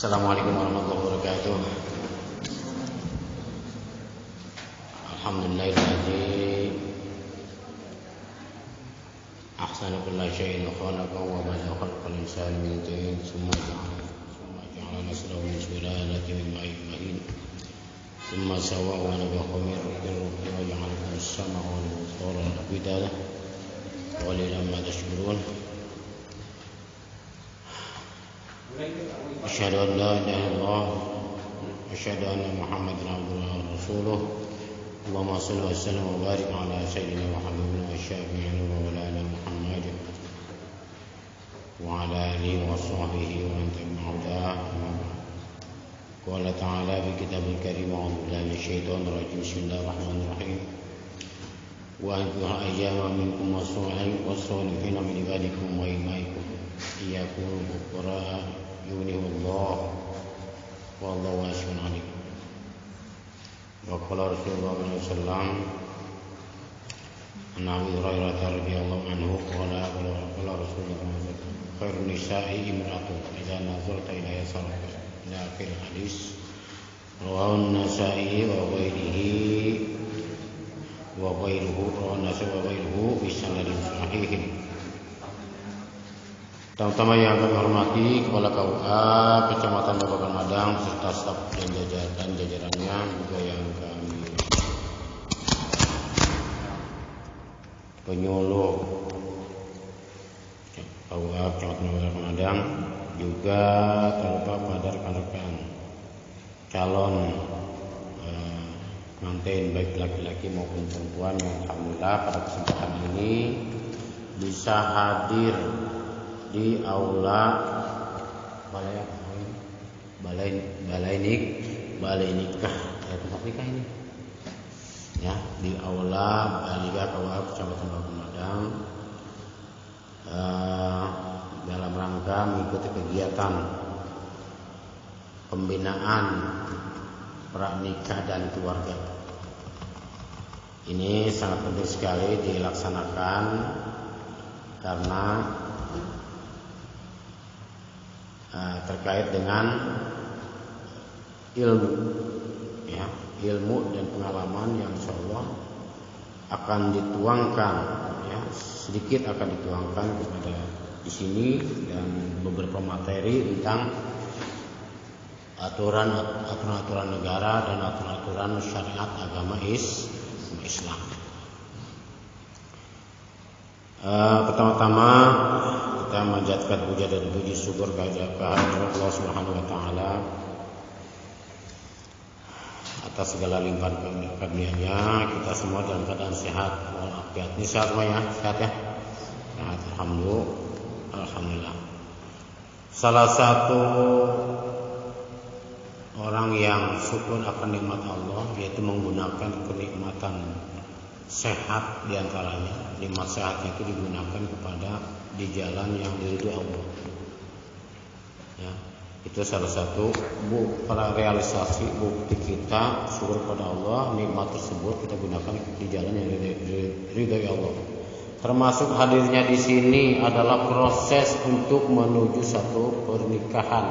Assalamualaikum warahmatullahi wabarakatuh. Alhamdulillahilladzi ahsana kulla syai'in khalaqahu wa bada'a khalqal insani min tin summa ja'ala naslahu min sulalatin min ma'in mahin summa sawwahu wa nafakha min ruhihi wa ja'ala lakum as-sam'a wal absara wal af'idata qalilan ma tashkurun. Asyhadu an la ilaha illallah wa asyhadu anna Muhammadan abduhu wa rasuluh. Allahumma shalli wa sallim wa barik ala sayyidina wa habibina wa syafi'ina wa maulana Muhammad wa ala alihi wa sahbihi wa man tabi'ahum. Qala ta'ala fi kitabil karim a'udzu billahi minasyaitonir rajim. Bismillahirrahmanirrahim. Wa anzur ayyama minkum was-salihin min ibadikum wa imaikum iyyakum fuqara yughnihullah wallahu wasi'un 'alim. Wa qala Rasulullah sallallahu alaihi wasallam an Abi Hurairah radhiyallahu anhu qala Rasulullah khairun nisa'i imra'atun idza nazarta ilayha sarfa ila akhir hadis. Rawahu an-Nasa'i wa ghairuhu bi sanadin sahih. Teman-teman yang kami hormati, Kepala KUA Kecamatan Babakan Madang serta staf dan jajarannya juga yang kami penyuluh KUA Kecamatan Babakan Madang, juga tanpa pada rekan-rekan calon pengantin baik laki-laki maupun perempuan yang alhamdulillah pada kesempatan ini bisa hadir di aula balai nikah ya, tempat nikah ini ya, di aula Balai KUA Kecamatan Babakan Madang dalam rangka mengikuti kegiatan pembinaan pranikah dan keluarga. Ini sangat penting sekali dilaksanakan karena terkait dengan ilmu dan pengalaman yang insyaallah akan dituangkan ya, sedikit akan dituangkan kepada di sini, dan beberapa materi tentang aturan negara dan aturan syariat agama Islam. Pertama-tama kita menjadikan puja dan puji syukur kehadirat Allah Subhanahu wa taala atas segala limpahan karunia-Nya. Kita semua dalam keadaan sehat walafiat. Ini sehat semua ya? Sehat ya? Sehat, alhamdulillah. Salah satu orang yang syukur akan nikmat Allah yaitu menggunakan kenikmatan sehat, diantaranya nikmat sehatnya itu digunakan kepada di jalan yang diridhoi Allah ya, itu salah satu realisasi bukti kita syukur kepada Allah. Nikmat tersebut kita gunakan di jalan yang diridhoi Allah. Termasuk hadirnya di sini adalah proses untuk menuju satu pernikahan.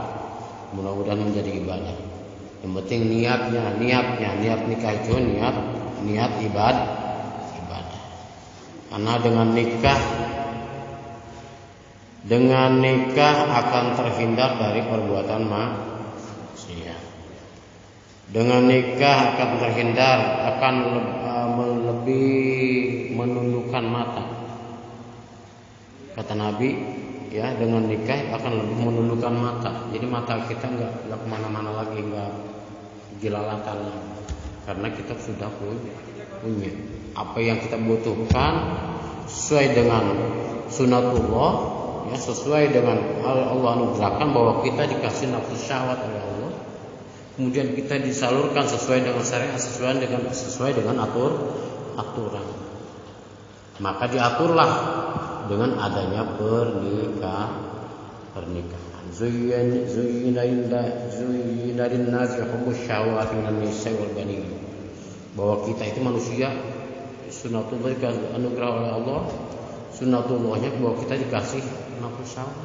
Mudah-mudahan menjadi ibadah. Yang penting niat nikah itu niat ibadah. Karena dengan nikah akan terhindar dari perbuatan maksiat. Dengan nikah akan terhindar, akan lebih menundukkan mata. Kata Nabi, ya, dengan nikah akan lebih menundukkan mata. Jadi mata kita nggak kemana-mana lagi, nggak jelalatan lagi, karena kita sudah punya apa yang kita butuhkan sesuai dengan sunatullah ya, sesuai dengan Allah anugerahkan bahwa kita dikasih nafsu syahwat oleh Allah, kemudian kita disalurkan sesuai dengan syariat, sesuai dengan aturan. Maka diaturlah dengan adanya pernikahan. Zuyyina lin-nasi hubbus syahawati minan nisa'i wal banin. Bahwa kita itu manusia sunatullah anugerah oleh Allah, sunatullahnya bahwa kita dikasih nafsu syahwat.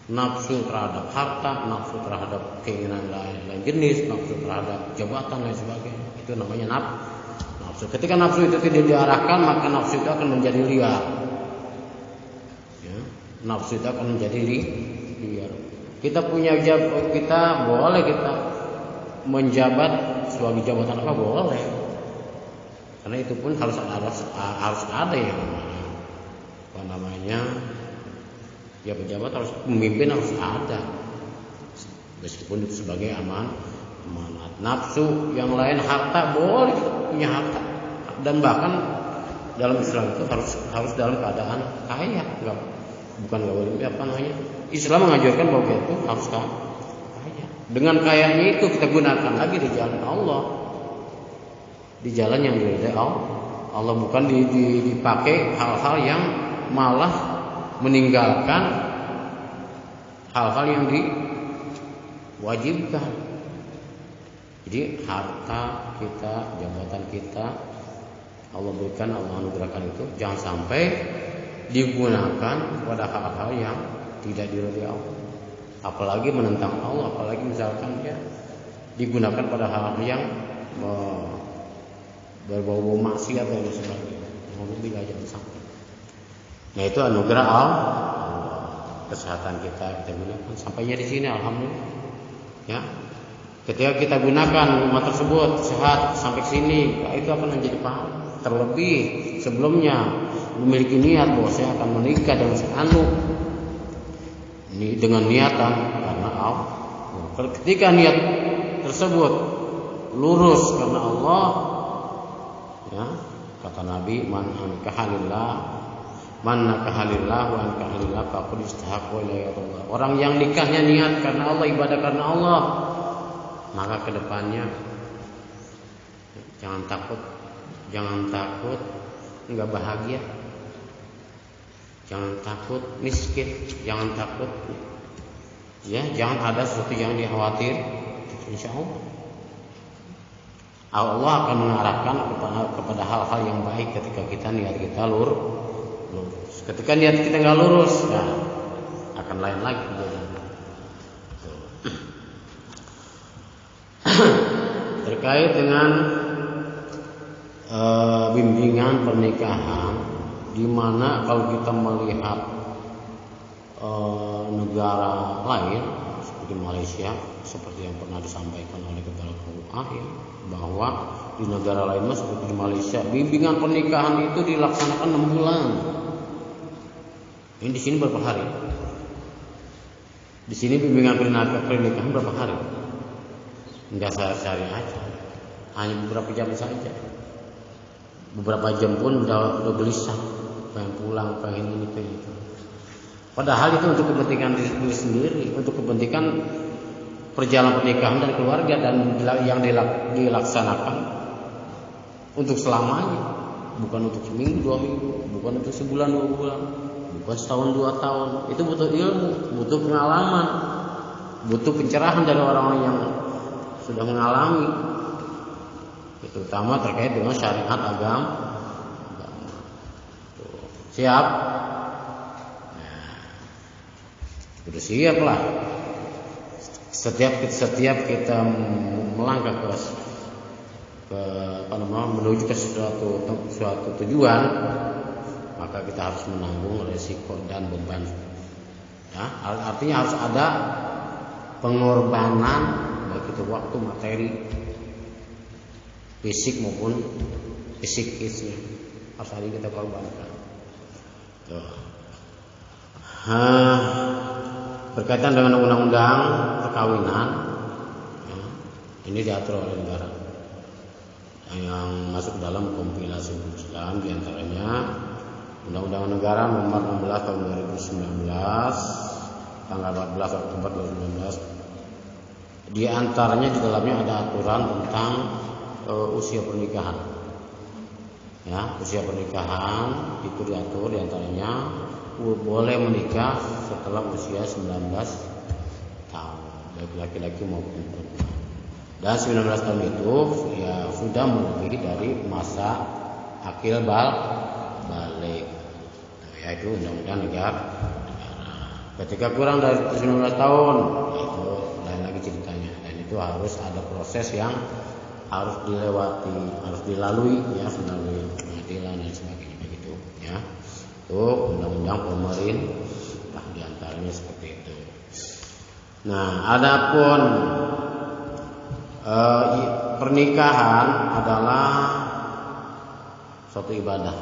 nafsu terhadap harta, nafsu terhadap keinginan lain jenis, nafsu terhadap jabatan dan sebagainya. Itu namanya nafsu. Ketika nafsu itu tidak diarahkan, maka nafsu itu akan menjadi liar. Ya, nafsu itu akan menjadi liar. Kita boleh kita menjabat sebagai jabatan apa boleh. Karena itu pun harus ada yang namanya ya pejabat harus memimpin, harus ada, meskipun itu sebagai amanat. Nafsu yang lain, harta boleh punya harta, dan bahkan dalam Islam itu harus dalam keadaan kaya, bukan nggak boleh apa namanya. Islam mengajarkan bahwa itu harus kaya. Dengan kayanya itu kita gunakan lagi di jalan Allah, di jalan yang diridhai Allah, bukan dipakai hal-hal yang malah meninggalkan hal-hal yang diwajibkan. Jadi harta kita, jabatan kita, Allah berikan, Allah anugerahkan itu jangan sampai digunakan pada hal-hal yang tidak diridhai Allah. Apalagi menentang Allah, apalagi misalkan dia digunakan pada hal-hal yang berbau-bau maksiat dan sebagainya. Alhamdulillah jangan sampai. Nah itu anugerah Allah. Kesehatan kita gunakan. Sampainya di sini alhamdulillah. Ya. Ketika kita gunakan rumah tersebut sehat sampai sini, itu akan menjadi pahala. Terlebih sebelumnya memiliki niat bahwa saya akan menikah dengan si anu. Ini dengan niatan karena Allah. Ketika niat tersebut lurus karena Allah, ya, kata Nabi, man nakahalillah wa ankahalillah faqad istahaqqa ilayatullah. Orang yang nikahnya niat karena Allah, ibadah karena Allah, maka kedepannya jangan takut enggak bahagia, jangan takut miskin, jangan takut jangan ada sesuatu yang dikhawatir. Insyaallah Allah akan mengarahkan kepada hal-hal yang baik ketika kita niat kita lurus. Ketika niat kita nggak lurus, akan lain lagi. Terkait dengan bimbingan pernikahan, di mana kalau kita melihat negara lain seperti Malaysia, seperti yang pernah disampaikan oleh Kepala KUA, bahwa di negara lain seperti di Malaysia, bimbingan pernikahan itu dilaksanakan 6 bulan. Ini di sini berapa hari? Di sini bimbingan pernikahan berapa hari? Enggak sehari aja, hanya beberapa jam saja. Beberapa jam pun udah gelisah, pengen pulang, pengen ini, pengen itu. Padahal itu untuk kepentingan diri sendiri, untuk kepentingan perjalanan pernikahan dan keluarga, dan yang dilaksanakan untuk selamanya, bukan untuk seminggu 2 minggu, bukan untuk sebulan 2 bulan, bukan setahun 2 tahun. Itu butuh ilmu, butuh pengalaman, butuh pencerahan dari orang-orang yang sudah mengalami, terutama terkait dengan syariat agama. Siap? Udah siap lah. Setiap kita melangkah menuju ke suatu tujuan, maka kita harus menanggung resiko dan beban. Ya, artinya harus ada pengorbanan, baik itu waktu, materi, fisik maupun psikisnya, harus ada kita korbankan. Berkaitan dengan undang-undang perkawinan, ya, ini diatur oleh negara yang masuk dalam kompilasi Islam, diantaranya Undang-Undang Negara Nomor 16 Tahun 2019, tanggal 14 Oktober 2019. Di antaranya di dalamnya ada aturan tentang usia pernikahan. Ya, usia pernikahan itu diatur diantaranya boleh menikah setelah usia 19 tahun, baik laki-laki maupun perempuan. Dan 19 tahun itu ya sudah melebihi dari masa akil balik, yaitu undang-undang negara. Ketika kurang dari 19 tahun, itu lain lagi ceritanya. Dan itu harus ada proses yang harus dilewati, harus dilalui ya, melalui pengadilan dan sebagainya begitu ya. Itu undang-undang pemerintah diantaranya seperti itu. Nah, adapun pernikahan adalah suatu ibadah.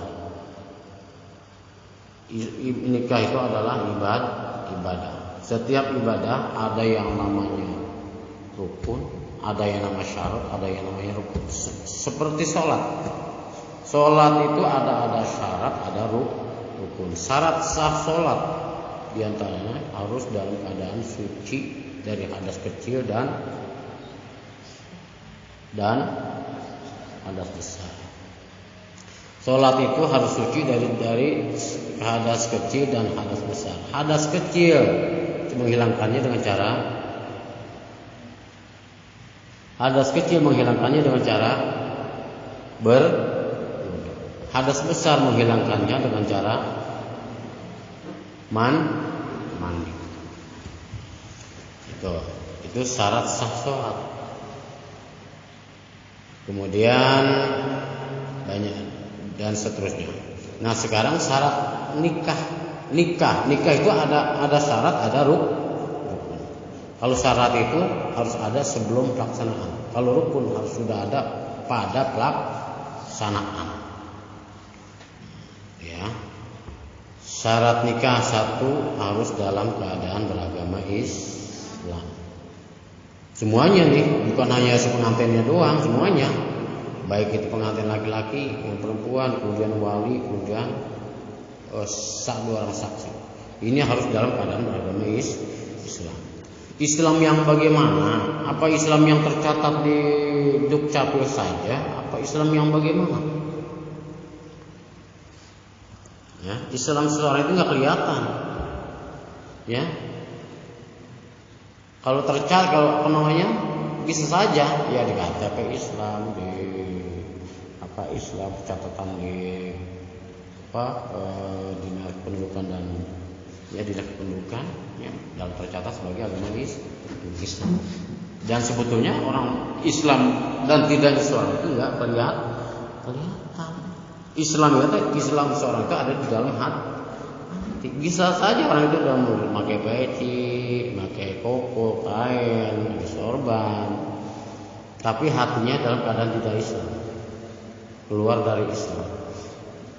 Nikah itu adalah ibadah. Setiap ibadah ada yang namanya rukun, ada yang namanya syarat, ada yang namanya rukun. Seperti sholat. Sholat itu ada syarat, ada rukun. Syarat sah sholat diantaranya harus dalam keadaan suci dari hadas kecil dan hadas besar. Sholat itu harus suci dari hadas kecil dan hadas besar. Hadas kecil menghilangkannya dengan cara hadas besar menghilangkannya dengan cara mandi. Itu syarat sah sholat. Kemudian banyak dan seterusnya. Nah, sekarang syarat nikah itu ada syarat, ada rukun. Kalau syarat itu harus ada sebelum pelaksanaan. Kalau rukun harus sudah ada pada pelaksanaan. Ya. Syarat nikah satu harus dalam keadaan beragama Islam. Semuanya nih, bukan hanya si pengantinnya doang, semuanya. Baik itu pengantin laki-laki, yang perempuan, kemudian wali, kemudian dua orang saksi. Ini harus dalam keadaan beragama Islam. Islam yang bagaimana? Apa Islam yang tercatat di Dukcapil saja? Apa Islam yang bagaimana? Ya, Islam seseorang itu nggak kelihatan. Ya, kalau tercatat, kalau namanya bisa saja ya di KTP Islam, di Islam catatan di dinas pendudukan dan dinas pendudukan ya, dalam tercatat sebagai agama Islam. Dan sebetulnya orang Islam dan tidaknya seorang itu nggak kelihatan. Islam seorang itu ada di dalam hati. Bisa saja orang itu dalam memakai peci, memakai koko, kain, sorban, tapi hatinya dalam keadaan tidak Islam, keluar dari Islam.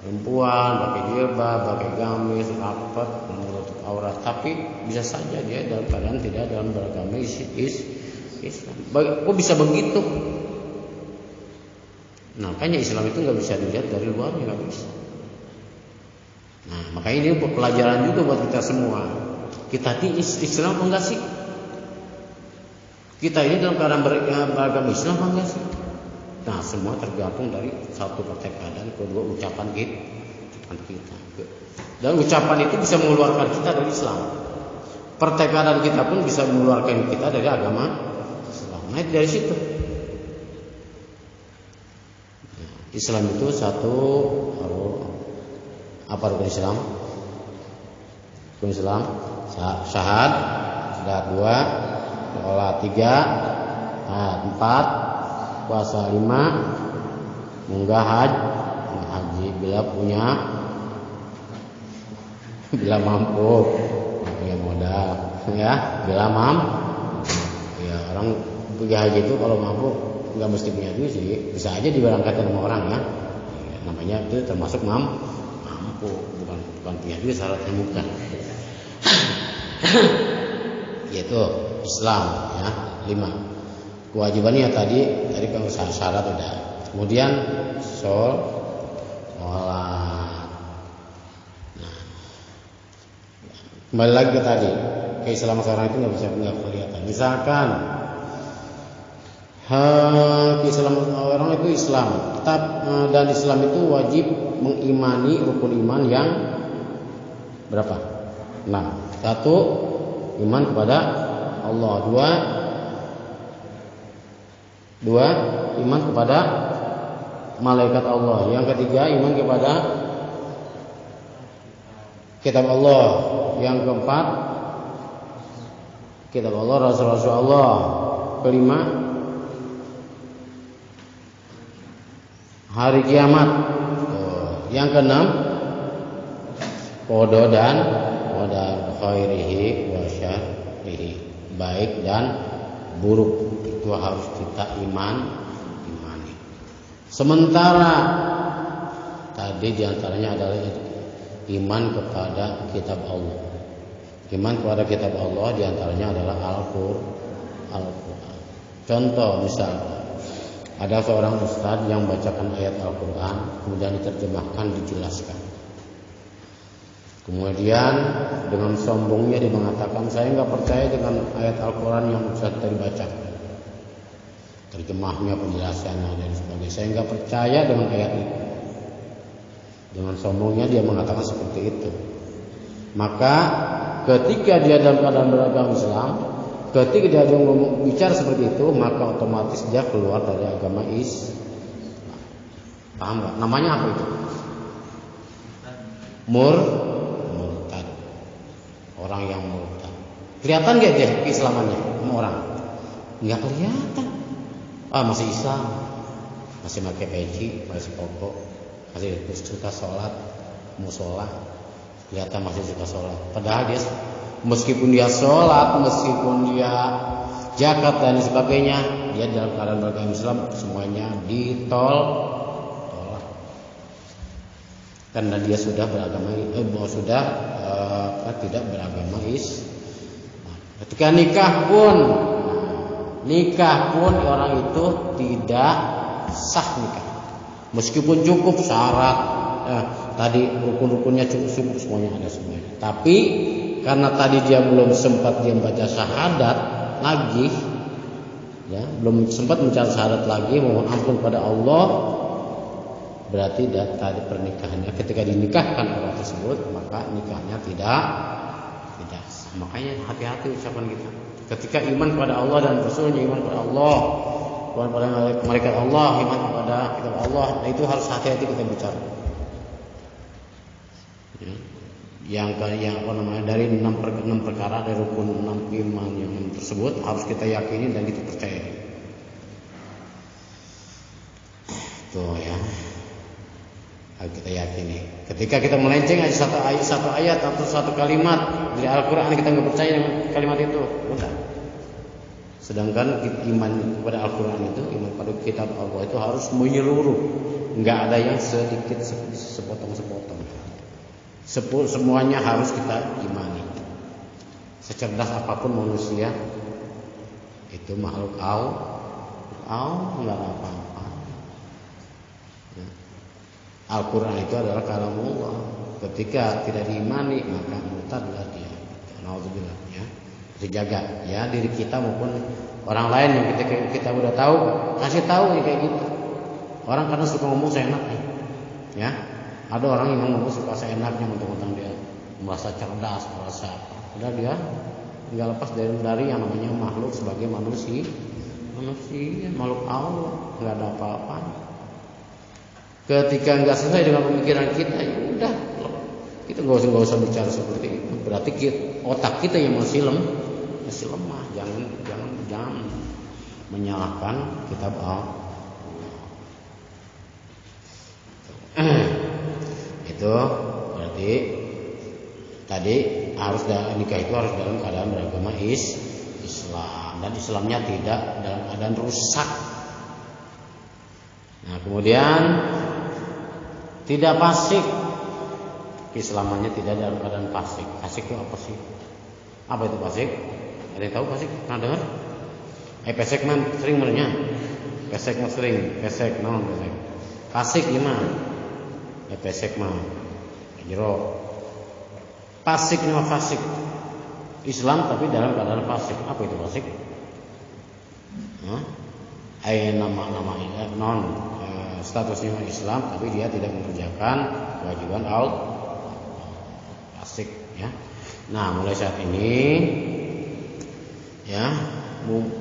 Perempuan pakai jilbab, pakai gamis, rapat, menutup aurat, tapi bisa saja dia dalam keadaan tidak dalam beragama Islam. Kok bisa begitu? Nah, makanya Islam itu nggak bisa dilihat dari luarnya, nggak bisa. Nah, makanya ini pelajaran juga buat kita semua. Kita ini Islam apa enggak sih? Kita ini dalam keadaan beragama Islam apa enggak sih? Nah, semua tergantung dari satu pertekadaan, kedua ucapan kita. Dan ucapan itu bisa mengeluarkan kita dari Islam. Pertekadaan kita pun bisa mengeluarkan kita dari agama Islam. Nah, dari situ. Islam itu satu apa rukun Islam? Rukun Islam syahad, sudah 2, sholat 3, 4, puasa 5, munggah haji bila mampu, punya modal, ya, bila mampu. Ya, orang pergi haji itu kalau mampu nggak mesti punya duit sih, bisa aja diberangkatkan sama orang ya. Namanya itu termasuk mampu, bukan punya duit syaratnya bukan. Yaitu Islam ya, 5. Kewajibannya tadi kalau syarat udah. Kemudian sholat. Nah, kembali lagi ke tadi, keislaman seorang itu nggak kelihatan. Misalkan keislaman orang itu Islam, dan Islam itu wajib mengimani rukun iman yang berapa? 6. 1, iman kepada Allah. 2, iman kepada malaikat Allah. Yang ketiga, iman kepada kitab Allah. Yang keempat, kitab Allah, Rasul Allah. Kelima, hari kiamat. Yang keenam, qada dan qadar khairihi wa syarrihi, baik dan buruk itu harus kita imani. Sementara tadi diantaranya adalah iman kepada kitab Allah. Iman kepada kitab Allah diantaranya adalah Al-Quran. Contoh misalnya, ada seorang ustadz yang membacakan ayat Al-Quran, kemudian diterjemahkan, dijelaskan. Kemudian dengan sombongnya dia mengatakan, saya nggak percaya dengan ayat Al-Quran yang ustadz tadi bacakan, terjemahnya, penjelasannya dan sebagainya. Saya nggak percaya dengan ayat itu. Dengan sombongnya dia mengatakan seperti itu. Maka ketika dia dalam keadaan beragama Islam, ketika dia bicara seperti itu, maka otomatis dia keluar dari agama Islam. Paham nggak? Namanya apa itu? Murtad. Orang yang murtad. Kelihatan nggak dia keislamannya sama orang? Nggak kelihatan. Masih Islam, masih pakai peci, masih koko, masih suka sholat, musola, kelihatan masih suka sholat. Padahal dia meskipun dia sholat, meskipun dia zakat dan sebagainya, dia dalam keadaan beragama Islam semuanya ditolak. Karena dia sudah beragama, tidak beragama Islam. Ketika nikah pun orang itu tidak sah nikah. Meskipun cukup syarat tadi rukun-rukunnya cukup semuanya ada semuanya. Tapi karena tadi dia belum sempat dia membaca syahadat lagi, ya, belum sempat membaca syahadat lagi, mohon ampun pada Allah, berarti tadi pernikahannya ketika dinikahkan orang tersebut, maka nikahnya tidak sah. Makanya hati-hati ucapan kita. Ketika iman kepada Allah dan Rasulnya, iman kepada Allah, iman kepada malaikat Allah, iman kepada kitab Allah, itu harus hati-hati kita bicara. Yang dari 6 perkara dari rukun 6 iman yang tersebut harus kita yakini dan kita percaya. Tuh ya, harus kita yakini. Ketika kita melenceng aja satu ayat atau satu kalimat dari Al-Quran, kita nggak percaya dengan kalimat itu, udah. Sedangkan iman kepada Al-Quran itu, iman pada kitab Allah itu harus menyeluruh, nggak ada yang sedikit sepotong-sepotong. Semuanya harus kita imani. Secerdas apapun manusia, itu makhluk Allah, nggak ada apa-apa. Al-Quran itu adalah kalamullah. Ketika tidak diimani, maka murtadlah dia. Nauzubillah, ya. Dijaga ya diri kita maupun orang lain yang kita udah tahu, kasih tahu ya kayak gitu. Orang kadang suka ngomong seenaknya, ya. Ada orang yang ngomong suka seenaknya, mentang-mentang dia merasa cerdas, merasa apa. Udah dia nggak lepas dari yang namanya makhluk sebagai manusia, makhluk Allah, nggak ada apa-apa. Ketika nggak sesuai dengan pemikiran kita, ya udah, kita nggak usah bicara seperti itu. Berarti otak kita yang masih lemah. Jangan menyalahkan kitab Allah. Itu berarti tadi nikah itu harus dalam keadaan beragama Islam, dan Islamnya tidak dalam keadaan rusak. Nah, kemudian tidak fasik, keislamannya tidak dalam keadaan fasik. Fasik itu apa sih? Apa itu fasik? Ada yang tahu fasik? Pernah dengar? Pesek mah sering menanya. Pesek mah sering. Pesek non pesek. Fasik gimana? Pesek mah jero. Fasik ini mah fasik. Islam tapi dalam keadaan fasik. Apa itu fasik? Nama non statusnya Islam tapi dia tidak mengerjakan kewajiban fasik, ya. Nah, mulai saat ini, ya,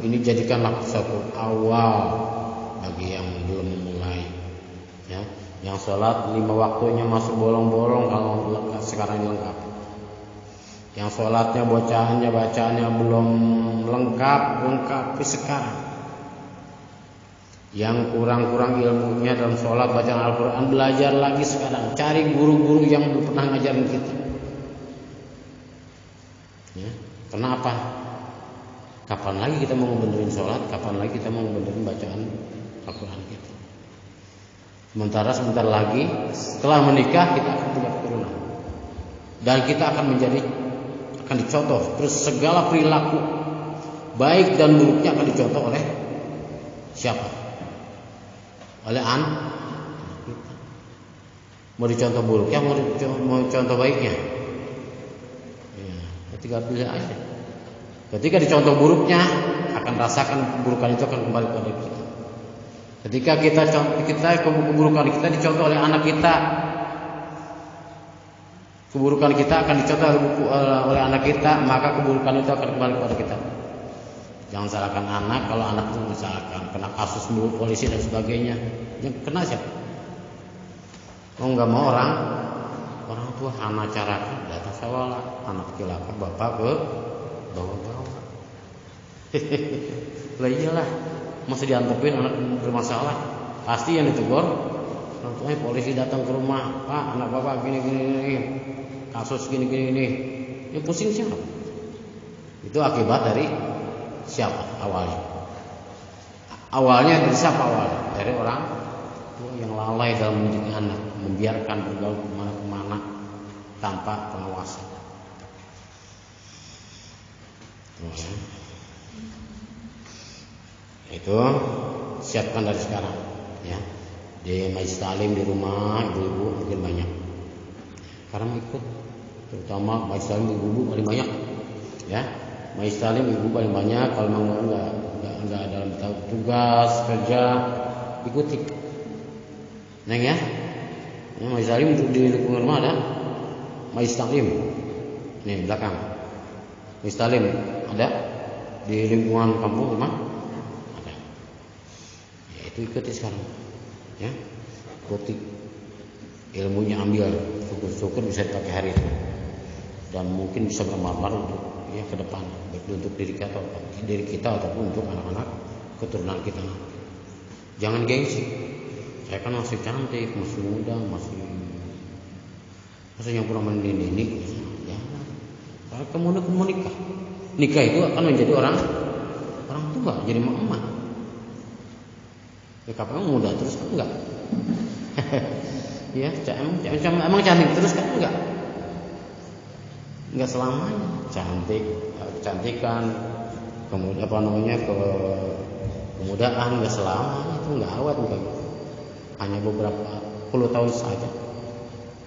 ini jadikanlah satu awal bagi yang belum memulai, ya. Yang sholat 5 waktunya masuk bolong-bolong, kalau sekarang lengkap. Yang sholatnya bacaannya belum lengkap sekarang. Yang kurang ilmunya dalam sholat bacaan Al-Quran, belajar lagi sekarang. Cari guru-guru yang pernah ngajarin kita. Ya, kenapa? Kapan lagi kita mau benerin sholat? Kapan lagi kita mau benerin bacaan Al-Quran kita? Sebentar lagi setelah menikah kita akan punya keturunan. Dan kita akan dicontoh. Terus segala perilaku baik dan buruknya akan dicontoh oleh siapa? Oleh anak. Mau dicontoh buruknya, mau dicontoh baiknya. Ya, ketika pilih aja. Ketika dicontoh buruknya, akan rasakan keburukan itu akan kembali kepada kita. Ketika keburukan kita dicontoh oleh anak kita, keburukan kita akan dicontoh oleh anak kita, maka keburukan itu akan kembali kepada kita. Jangan salahkan anak, kalau anak itu misalkan kena kasus mulut polisi dan sebagainya, yang kena siapa? Nggak mau orang tua anak carakan datang sawala, anak celaka bapak ke bawa. Lah iyalah, masih diantepin anak bermasalah, pasti yang ditegur orang tuanya. Polisi datang ke rumah, Pak, anak bapak gini, kasus gini. Ini pusing siapa? Itu akibat dari siapa awalnya? Awalnya dari siapa awalnya? Dari orang tua yang lalai dalam mendidik anak, membiarkan bergaul kemana-kemana tanpa pengawasan. Itu siapkan dari sekarang, ya. Di majelis taklim di rumah ibu-ibu mungkin banyak. Sekarang ikut, terutama majelis taklim ibu-ibu paling banyak, ya. Majelis taklim ibu paling banyak. Kalau memang enggak dalam tugas kerja, ikuti. Neng ya. Majelis taklim di lingkungan rumah ada majelis taklim. Nih belakang. Majelis taklim ada di lingkungan kampung rumah ada. Ya, itu ikuti sekarang. Ya. Ikuti. Ilmunya ambil, syukur-syukur bisa dipakai hari itu. Dan mungkin bisa bermanfaat untuk ke depan, baik untuk diri kita ataupun untuk anak-anak keturunan kita. Jangan gengsi. Saya kan masih cantik, masih muda, masih yang kurang mendidik. Ya. Kalau kamu nikah itu akan menjadi orang tua, jadi emak. Ya kapan muda terus kan enggak? Ya, emang cantik terus kan enggak? Enggak selamanya kecantikan, kemudian kemudaan enggak selamanya, itu enggak awet enggak gitu. Hanya beberapa puluh tahun saja.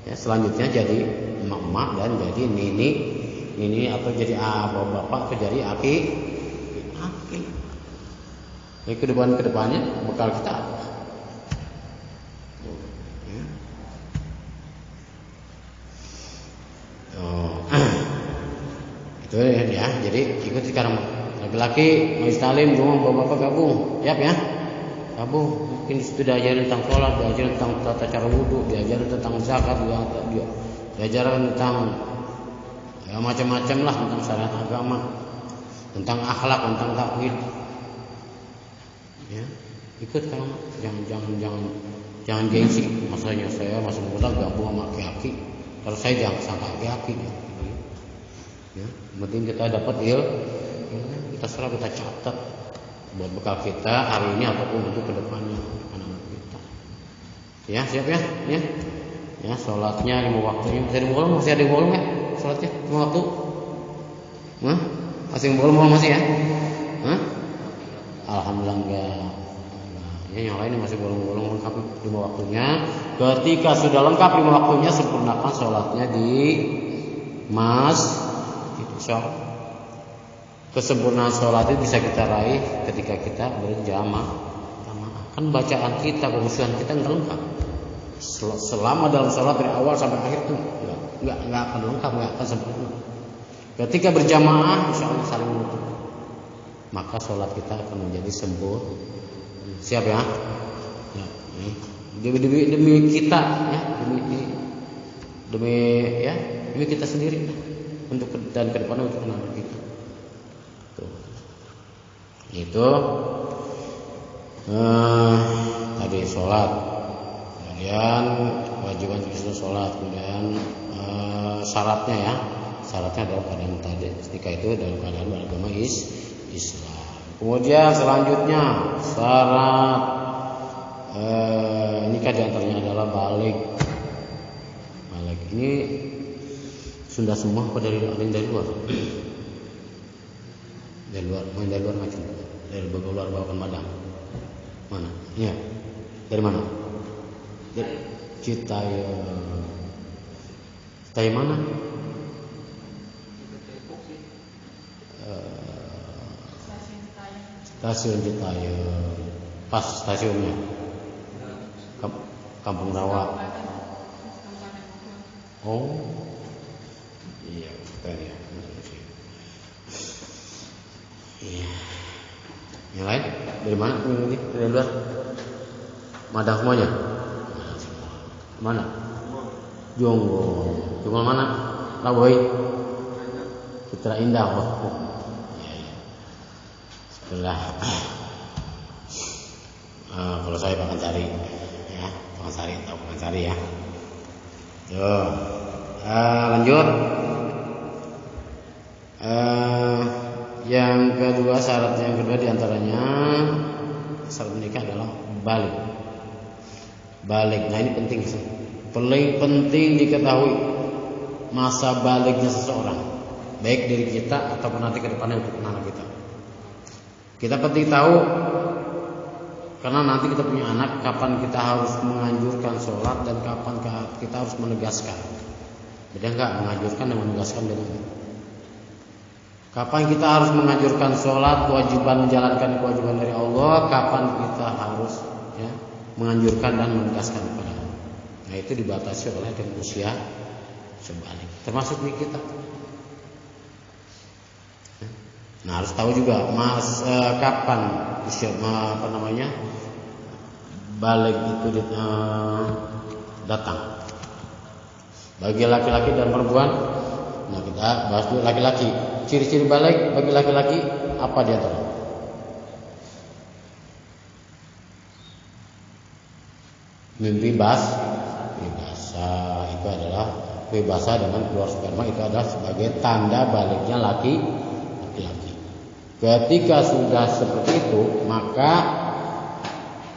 Ya, selanjutnya jadi emak dan jadi nini atau jadi bapak atau jadi aki. Ya, kedepannya bekal kita apa? Itu ya, jadi ikut sekarang laki-laki majelis taklim rumah bapak-bapak gabung, ya, gabung. Mungkin di situ diajarin tentang sholat, diajarin tentang tata cara wudhu, diajarin tentang zakat, diajarin tentang ya macam-macam lah tentang syariat agama, tentang akhlak, tentang tauhid. Ya, ikut kalau jangan gengsi. Maksudnya saya masih muda gabung sama aki-aki. Kalau saya jangan sangka aki-aki. Ya, penting kita dapat kita serap, kita catat buat bekal kita hari ini ataupun untuk kedepannya anak-anak kita. Ya, siap ya? Ya, sholatnya 5 waktunya masih ada bolong ya? Sholatnya 5 waktu? Masih bolong masih ya? Alhamdulillah enggak. Ya, yang lain masih bolong-bolong lengkap 5 waktunya. Ketika sudah lengkap 5 waktunya, sempurnakan sholatnya di insyaallah. Kesempurnaan sholat itu bisa kita raih ketika kita berjamaah. Kan bacaan kita, kehusuan kita enggak lengkap. Selama dalam sholat dari awal sampai akhir itu enggak akan lengkap, enggak akan sempurna. Ketika berjamaah, insyaallah saling menutup, maka sholat kita akan menjadi sempurna. Siap ya? Demi kita ya, demi kita sendiri. untuk dan ke depan untuk anak kita. Tuh. Itu tadi sholat, kemudian kewajiban kita sholat, kemudian syaratnya ya, syaratnya adalah keadaan tadi ketika itu dalam keadaan beragama Islam. Kemudian selanjutnya syarat nikah diantaranya adalah balik. Ini Sunda semua apa dari luar? Dari luar macam dari luar bawakan Madang. Mana? Iya. Dari mana? Dari Citayam mana? Stasiun Citayam. Pas stasiunnya. Kampung Rawa. Oh. Iya, betul ya. Iya. Yang lain dari mana? Ini dari luar. Madang semuanya. Mana? Jonggo. Jonggo mana? Laboy. Citra Indah. Oh. Iya. Setelah kalau saya Pakansari ya, Pakansari ya. Yo. Lanjut. Yang kedua, syarat yang kedua diantaranya syarat menikah adalah balik. Nah ini penting, paling penting diketahui masa baliknya seseorang, baik dari kita ataupun nanti ke depannya untuk anak kita. Kita penting tahu karena nanti kita punya anak, kapan kita harus menganjurkan sholat dan kapan kita harus menegaskan. Beda enggak menganjurkan dan menegaskan beda. Kapan kita harus menganjurkan sholat, kewajiban menjalankan kewajiban dari Allah, kapan kita harus ya, menganjurkan dan menegaskan kepada Allah. Nah itu dibatasi oleh dengan usia sebalik, termasuk di kita. Nah harus tahu juga kapan usia balik itu datang. Bagi laki-laki dan perempuan, nah kita bahas dulu laki-laki. Ciri-ciri balik bagi laki-laki apa di antara? Mimpi basah itu adalah basah dengan keluar sperma, itu adalah sebagai tanda baliknya laki-laki. Ketika sudah seperti itu, maka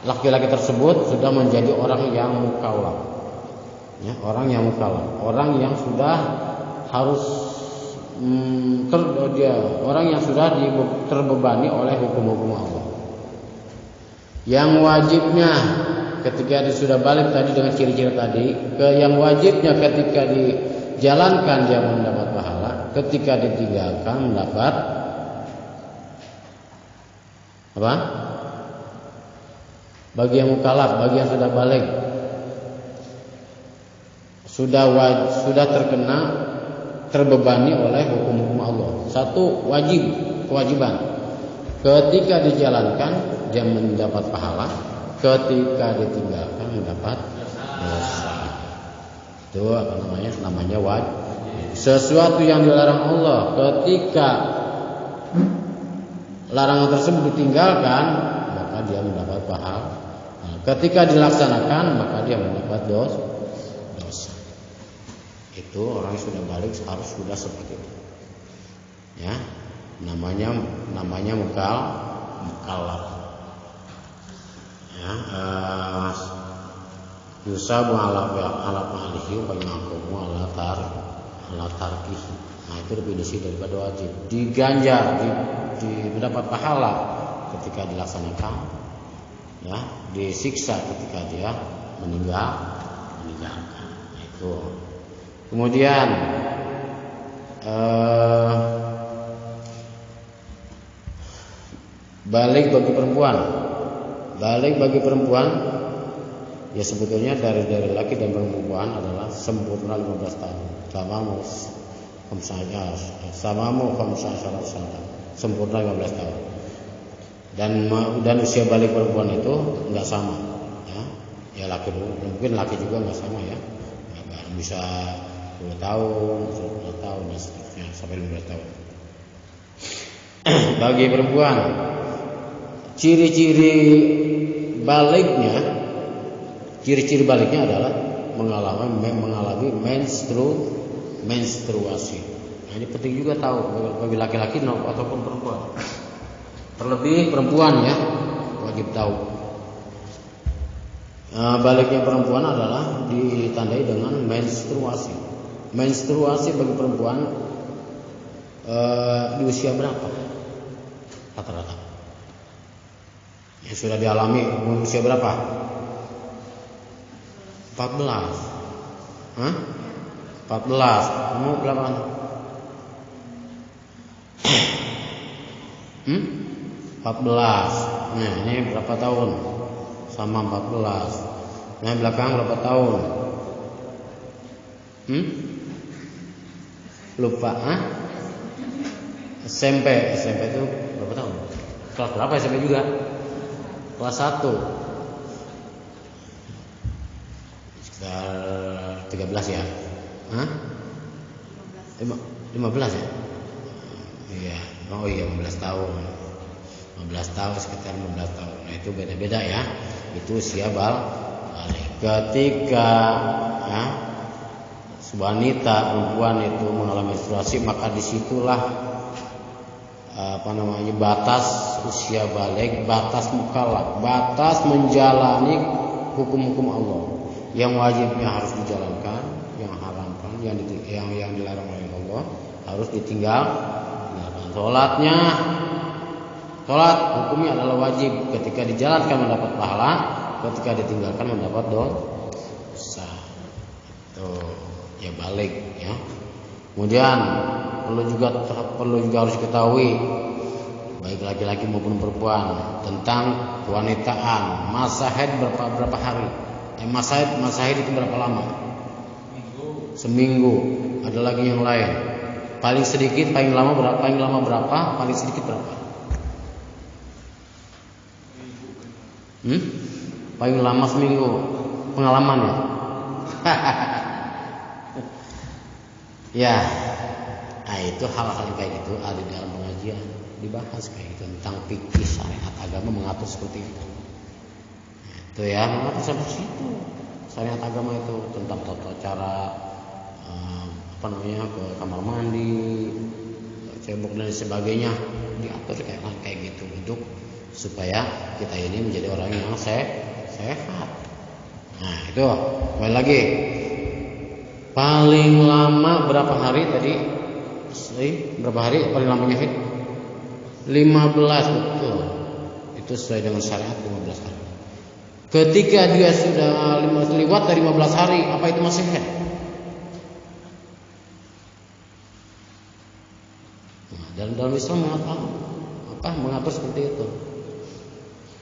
laki-laki tersebut sudah menjadi orang yang mukallaf. Ya, orang yang mukallaf, orang yang sudah harus orang yang sudah terbebani oleh hukum-hukum Allah. Yang wajibnya ketika dia sudah balik tadi dengan ciri-ciri tadi, yang wajibnya ketika dijalankan dia mendapat pahala, ketika ditinggalkan mendapat apa? Bagi yang mukallaf, bagi yang sudah balik, sudah terkena terbebani oleh hukum-hukum Allah. Satu, kewajiban. Ketika dijalankan dia mendapat pahala, ketika ditinggalkan mendapat dosa. Itu apa namanya? Namanya wajib. Sesuatu yang dilarang Allah, ketika larangan tersebut ditinggalkan, maka dia mendapat pahala. Nah, ketika dilaksanakan, maka dia mendapat dosa. Itu orang yang sudah balik harus sudah seperti itu. Ya, namanya mukallaf. Ya, yusabu ala fa'alihi wa yu'aqabu ala tarkihi. Nah, itu definisi daripada wajib. Diganjar, mendapat pahala ketika dilaksanakan, ya, disiksa ketika dia meninggalkan. Nah, itu. Kemudian balik bagi perempuan ya sebetulnya dari laki dan perempuan adalah sempurna 15 tahun. Samamu 15 tahun. Sempurna 15 tahun. Dan usia balik perempuan itu enggak sama, ya. Ya laki mungkin laki juga enggak sama ya. Bisa 10 tahun, 10 tahun dan seterusnya. ya, sampai 15 tahun. Bagi perempuan, ciri-ciri baliknya adalah mengalami menstruasi. Nah, ini penting juga tahu bagi laki-laki ataupun perempuan. Terlebih perempuan ya, wajib tahu. Baliknya perempuan adalah ditandai dengan menstruasi. Menstruasi bagi perempuan di usia berapa? Rata-rata. Yang sudah dialami usia berapa? 14. Hah? 14. Kamu berapa? 14. Nah, ini berapa tahun? Sama 14. Nah, belakang berapa tahun? Lupa, SMP itu berapa tahun? Kelas berapa SMP juga? Kelas 1. Sekitar 13 ya? 15 ya? Iya. Oh iya, 15 tahun. 15 tahun, sekitar 15 tahun. Nah, itu beda-beda ya. Itu usia balik. Ketika wanita perempuan itu mengalami menstruasi, maka disitulah batas usia balik, batas mukallaf, batas menjalani hukum-hukum Allah. Yang wajibnya harus dijalankan, yang haramkan, yang dilarang oleh Allah harus ditinggalkan. Sholat hukumnya adalah wajib, ketika dijalankan mendapat pahala, ketika ditinggalkan mendapat dosa. Itu ya balik ya. Kemudian perlu juga harus diketahui baik laki-laki maupun perempuan tentang kewanitaan. Masa haid berapa hari? Masa haid itu berapa lama? Seminggu. Ada lagi yang lain. Paling sedikit, paling lama berapa? Paling sedikit berapa? Paling lama seminggu. Pengalaman ya? Ya. Nah, itu hal-hal yang kayak gitu ada di dalam pengajian, dibahas kayak gitu tentang fikih syariat agama mengatur seperti itu. Nah, itu ya, mengatur seperti itu. Syariat agama itu tentang tata cara ke kamar mandi, cebok dan sebagainya, diatur kayak gitu untuk supaya kita ini menjadi orang yang sehat. Nah, itu kembali lagi. Paling lama berapa hari tadi? Berapa hari paling lamanya haid? 15, betul. Itu sesuai dengan syariat 15 hari. Ketika dia sudah lewat dari 15 hari, apa itu masih haid? Nah, dalam Islam mengatur seperti itu.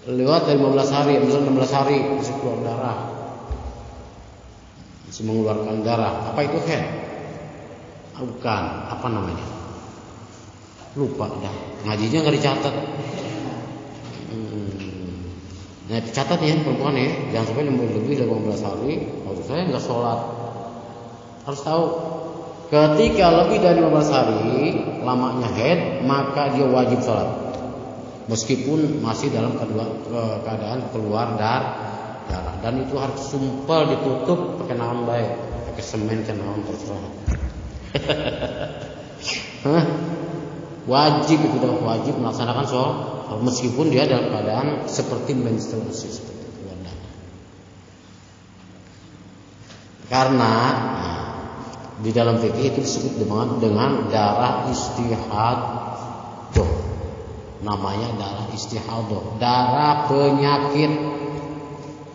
Lewat dari 15 hari, misalnya 16 hari masih keluar darah, masih mengeluarkan darah, apa itu haid? Bukan, apa namanya? Lupa dah. Ngajinya nggak dicatat. Nah, dicatat ya perempuan ya, jangan sampai lebih dari 15 hari. Maksud saya nggak sholat. Harus tahu, ketika lebih dari 15 hari lamanya haid, maka dia wajib sholat, meskipun masih dalam keadaan keluar darah. Dan itu harus sumpel ditutup pakai naon baik, pakai semen ke naon terserah. Wajib itu dah, wajib melaksanakan sholat meskipun dia dalam keadaan seperti menstruasi seperti itu. Karena di dalam fikih itu disebut dengan darah istihadah. Namanya darah istihadah, darah penyakit.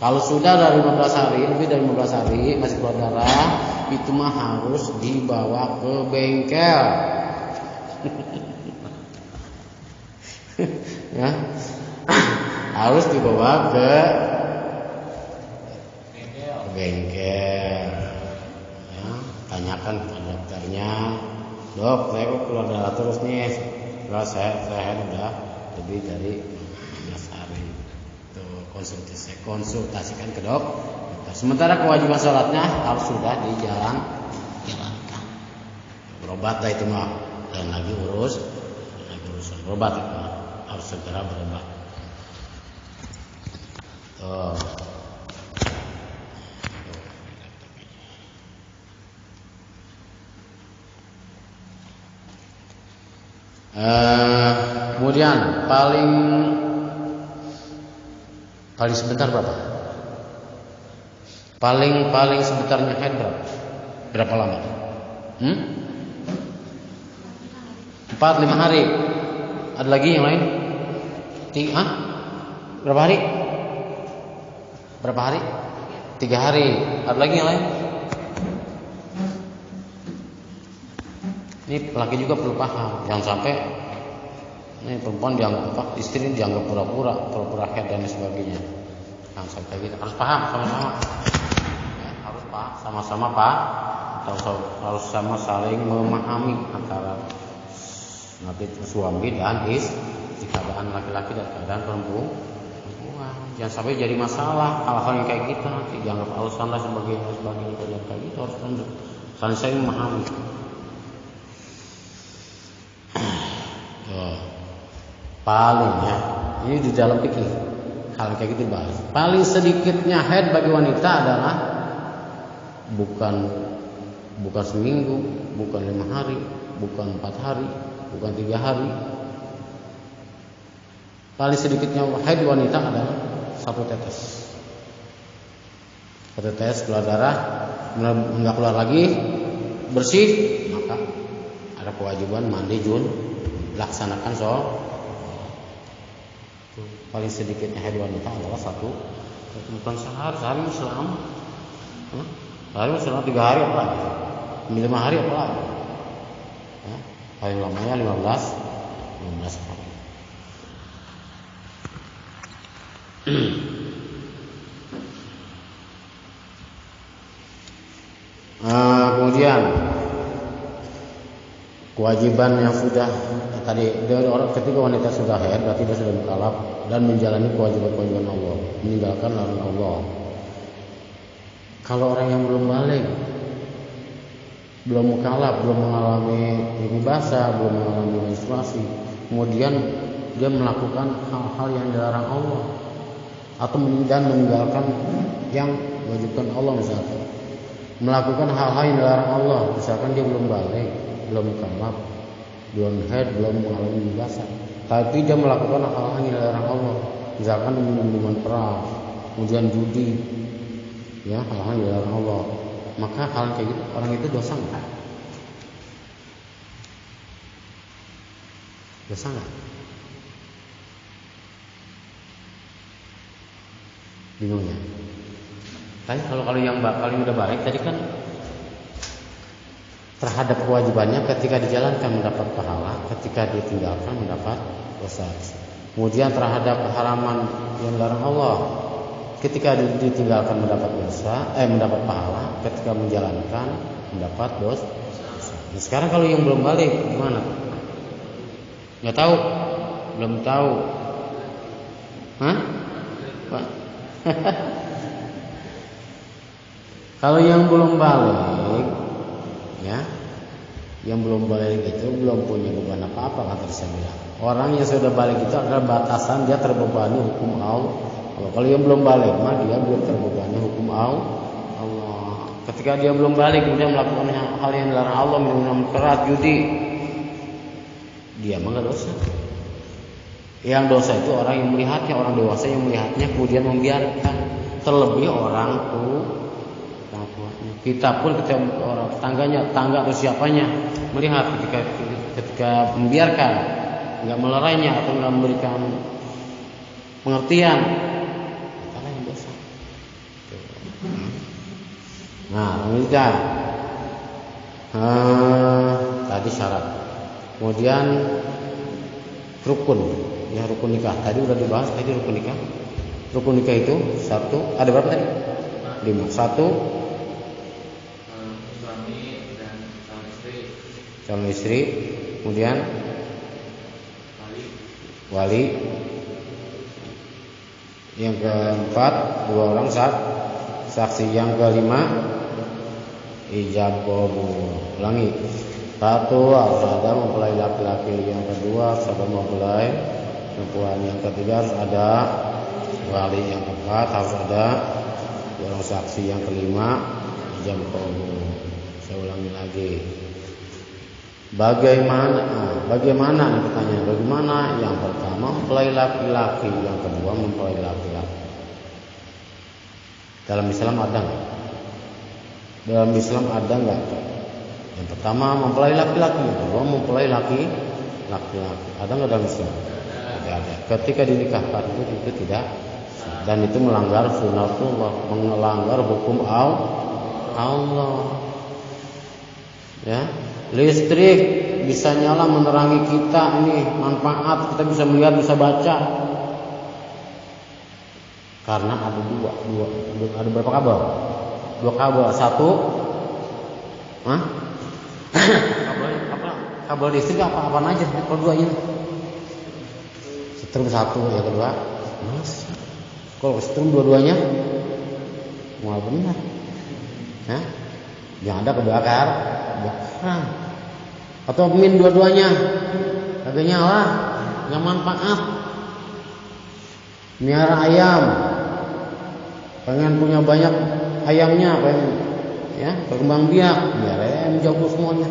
Kalau sudah dari 15 hari, lebih dari 15 hari masih keluar darah, itu mah harus dibawa ke bengkel. Ya. Harus dibawa ke bengkel. Ya, tanyakan ke dokternya, "Dok, saya kok keluar darah terus nih. Kalau saya udah lebih dari 15 hari." Konsultasikan ke dokter. Sementara kewajiban sholatnya harus sudah dijalankan. berobat dah itu mah, dan lagi urusan berobat itu mah. Harus segera berobat. Kemudian paling sebentar berapa? Paling sebentarnya haid berapa lama? 4-5 hari. Ada lagi yang lain? Berapa hari? 3 hari. Ada lagi yang lain? Ini laki juga perlu paham, jangan sampai ini perempuan dianggap istri dianggap pura-pura haid dan sebagainya. Jangan sampai gitu. Harus paham sama-sama. Ya, harus paham sama-sama harus sama saling memahami antara nanti suami dan istri, keadaan laki-laki dan keadaan perempuan. Jangan sampai jadi masalah hal-hal yang kayak gitu nanti dianggap alasan lah sebagainya kayak gitu. Harus saling memahami. Paling ya, ini di dalam fikih hal kayak gitu bahas. Paling sedikitnya haid bagi wanita adalah bukan seminggu, bukan 5 hari, bukan 4 hari, bukan 3 hari. Paling sedikitnya haid wanita adalah 1 tetes. 1 tetes keluar darah, nggak keluar lagi, bersih, maka ada kewajiban mandi laksanakan soal. Paling sedikitnya haid wanita adalah 1, bukan sehari selama 3 hari apa lagi, 5 hari apa lagi ya, paling lamanya 15 hari. Kemudian kewajiban yang sudah tadi ketika wanita sudah haid berarti dia sudah mukallaf dan menjalani kewajiban Allah, meninggalkan larangan Allah. Kalau orang yang belum balik, belum mukallaf, belum mengalami mimpi basah, belum mengalami menstruasi, kemudian dia melakukan hal-hal yang dilarang Allah atau meninggalkan yang diwajibkan Allah, misalkan melakukan hal-hal yang dilarang Allah, misalkan dia belum balik, belum mukallaf, belum haid, belum mengalami mimpi basah, tapi dia melakukan hal-hal yang dilarang Allah, misalkan minuman keras, kemudian judi, ya hal-hal yang dilarang Allah, maka hal kayak gitu orang itu dosa nggak? Dosa nggak? Bingungnya. Kan kalau yang udah balik tadi kan terhadap kewajibannya ketika dijalankan mendapat pahala, ketika ditinggalkan mendapat dosa. Kemudian terhadap keharaman yang dilarang Allah, ketika ditinggalkan mendapat dosa, mendapat pahala, ketika menjalankan mendapat dosa. Nah, sekarang kalau yang belum balik gimana? Nggak tahu, belum tahu. Pak. Kalau yang belum balik, ya, yang belum balik itu belum punya beban apa-apa kata saya bilang. Orang yang sudah balik itu adalah batasan dia terbebani hukum Allah. Kalau yang belum balik, mah dia belum terbebani hukum Allah. Ketika dia belum balik, kemudian melakukan hal yang dilarang Allah, minum keras, judi, dia mah nggak dosa. Yang dosa itu orang yang melihatnya, orang dewasa yang melihatnya kemudian membiarkan. Terlebih orang tuanya. Kita pun ketika orang tangga atau siapanya melihat ketika membiarkan, nggak melerainya atau nggak memberikan pengertian, kita yang dosa. Nah, kemudian tadi syarat, kemudian rukun, ya rukun nikah. Tadi udah dibahas tadi rukun nikah. Rukun nikah itu 1, ada berapa tadi? 5. 1 calon istri, kemudian wali, yang keempat 2 orang saksi, yang kelima ijab qabul. Ulangi, Satu, harus ada mempelai laki-laki. Yang kedua, harus ada mempelai perempuan. Yang ketiga, harus ada wali. Yang keempat, harus ada orang saksi. Yang kelima, jam'u. Saya ulangi lagi. Bagaimana nih pertanyaan? Bagaimana? Yang pertama mempelai laki-laki, yang kedua mempelai laki-laki. Dalam Islam ada nggak? Dalam Islam ada nggak? Yang pertama mempelai laki-laki, yang kedua mempelai laki-laki. Ada nggak dalam Islam? Tidak ada. Ketika dinikahkan itu tidak, dan itu melanggar sunatullah, melanggar hukum Allah. Ya, listrik bisa nyala menerangi kita, ini manfaat, kita bisa melihat, bisa baca. Karena ada ada berapa kabel? 2 kabel. Satu, kabel listrik apa aja? Kalau 2 ini setrum 1, yang kedua, kalau setrum 2-duanya, mau benar? Ya? Yang ada kebakaran. Atau min 2-duanya, kagak nyala, nggak manfaat. Miara ayam, pengen punya banyak ayamnya, pengen ya berkembang biak, miara ayam jago semuanya,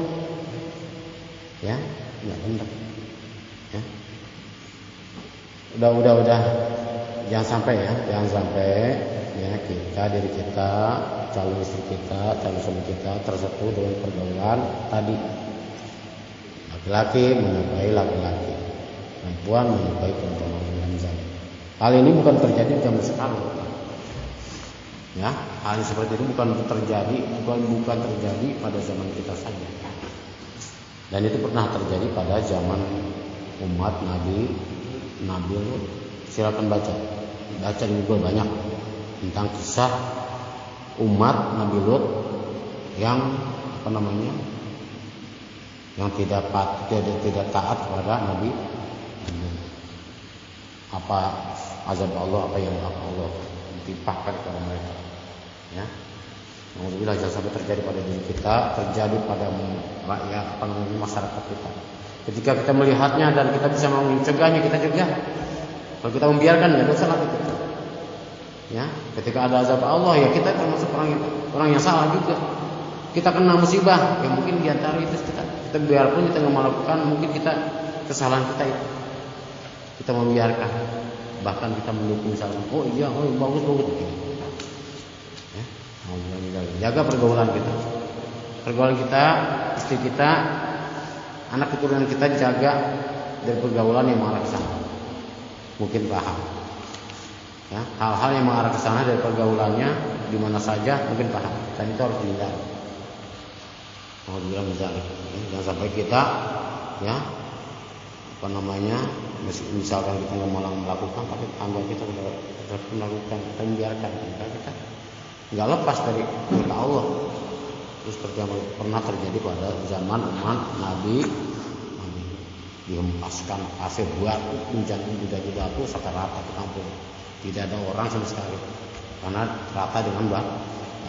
ya nggak benar. Ya. Udah, jangan sampai ya diri kita, calon istri kita, calon suami kita tersentuh dengan pergaulan tadi. Laki-laki menyukai laki-laki, perempuan menyukai perempuan. Hal ini bukan terjadi zaman sekarang. Ya, hal seperti itu bukan terjadi pada zaman kita saja. Dan itu pernah terjadi pada zaman umat Nabi Lut. Silakan baca di Google banyak tentang kisah umat Nabi Lut yang yang tidak taat kepada Nabi. Apa azab Allah, apa yang Allah timpakan kepada mereka. Ya, alhamdulillah jangan sampai terjadi pada diri kita, terjadi pada rakyat, masyarakat kita. Ketika kita melihatnya dan kita bisa mencegahnya, kita cegah. Kalau kita membiarkan, ya dosa lagi kita. Ya, ketika ada azab Allah, ya kita termasuk orang yang salah juga. Kita kena musibah, ya mungkin diantara itu kita biarpun kita nggak melakukan, mungkin kesalahan kita itu. Kita membiarkan, bahkan kita mendukung salah. Bagus begini. Ya, jaga pergaulan kita, istri kita, anak keturunan kita, jaga dari pergaulan yang mengarah ke sana. Mungkin paham. Ya, hal-hal yang mengarah ke sana dari pergaulannya di mana saja mungkin paham. Dan itu harus dihindari. Jangan sampai kita misalkan kita nggak malah melakukan, tapi tangga kita sudah melakukan, kita membiarkan, kita nggak lepas dari perintah Allah. Terus pernah terjadi pada zaman umat Nabi dihempaskan pasir buat menjadi juta-juta itu rata ke kampung, tidak ada orang sama sekali karena rata dengan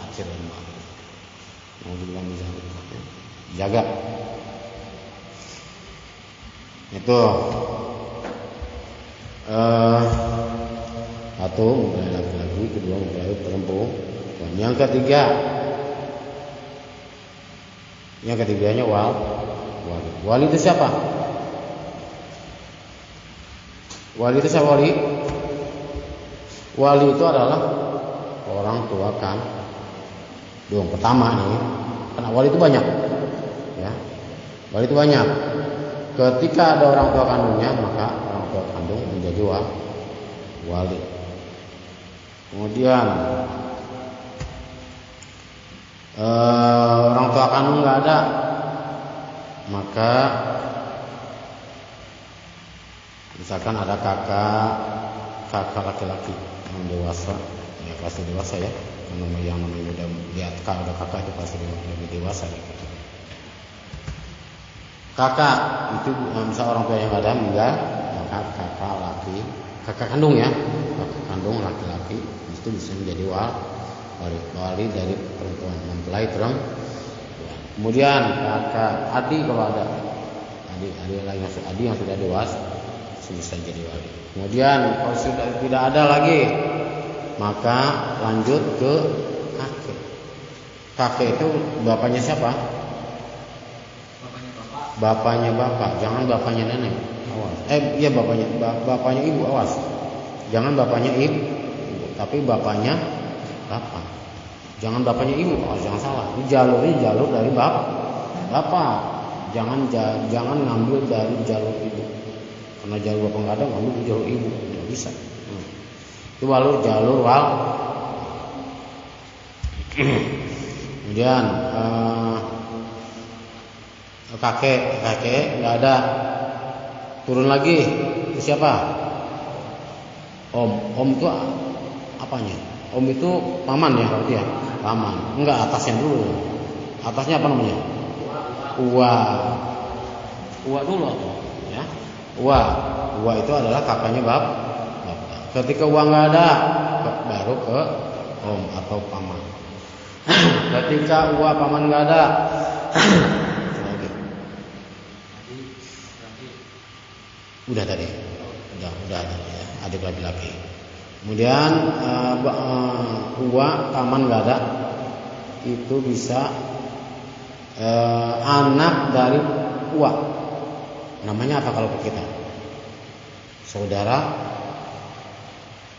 pasir dan batu. Jaga itu satu mempelai laki-laki, kedua mempelai perempuan. Yang ketiganya wali itu siapa? Wali itu adalah orang tua kan. Pertama nih, karena wali itu banyak. Ya. Wali itu banyak. Ketika ada orang tua kandungnya, maka orang tua kandung menjadi wali. Kemudian orang tua kandung nggak ada, maka misalkan ada kakak laki-laki yang dewasa, ya pasti dewasa ya. Yang namanya udah lihat kalau ada kakak itu pasti lebih dewasa ya. Kakak itu misal orang tua yang ada meninggal, maka kakak kandung ya, kakak kandung laki-laki itu bisa menjadi wali dari perempuan, mempelai perempuan. Kemudian kakak, adik kalau ada, adik yang sudah dewasa bisa jadi wali. Kemudian kalau sudah tidak ada lagi, maka lanjut ke kakek. Kakek itu bapaknya siapa? Bapaknya bapak, jangan bapaknya nenek. Awas. Iya bapaknya ibu, awas. Jangan bapaknya ibu, tapi bapaknya bapak. Jangan bapaknya ibu, jangan salah. Ini jalur dari bapak. Jangan ngambil dari jalur ibu. Karena jalur bapak nggak ada, ngambil jalur ibu, tidak bisa. Itu baru jalur wal. Kemudian kakek nggak ada. Turun lagi itu siapa? Om itu apanya? Om itu paman ya berarti ya? Paman. Enggak, atasnya dulu. Atasnya apa namanya? Uwa dulu atau ya? Uwa itu adalah kakaknya bapak. Ketika uwa nggak ada, baru ke om atau paman. Ketika uwa paman nggak ada, udah tadi ya, adik laki-laki. Kemudian uwa paman nggak ada, itu bisa anak dari uwa. Namanya apa kalau kita? Saudara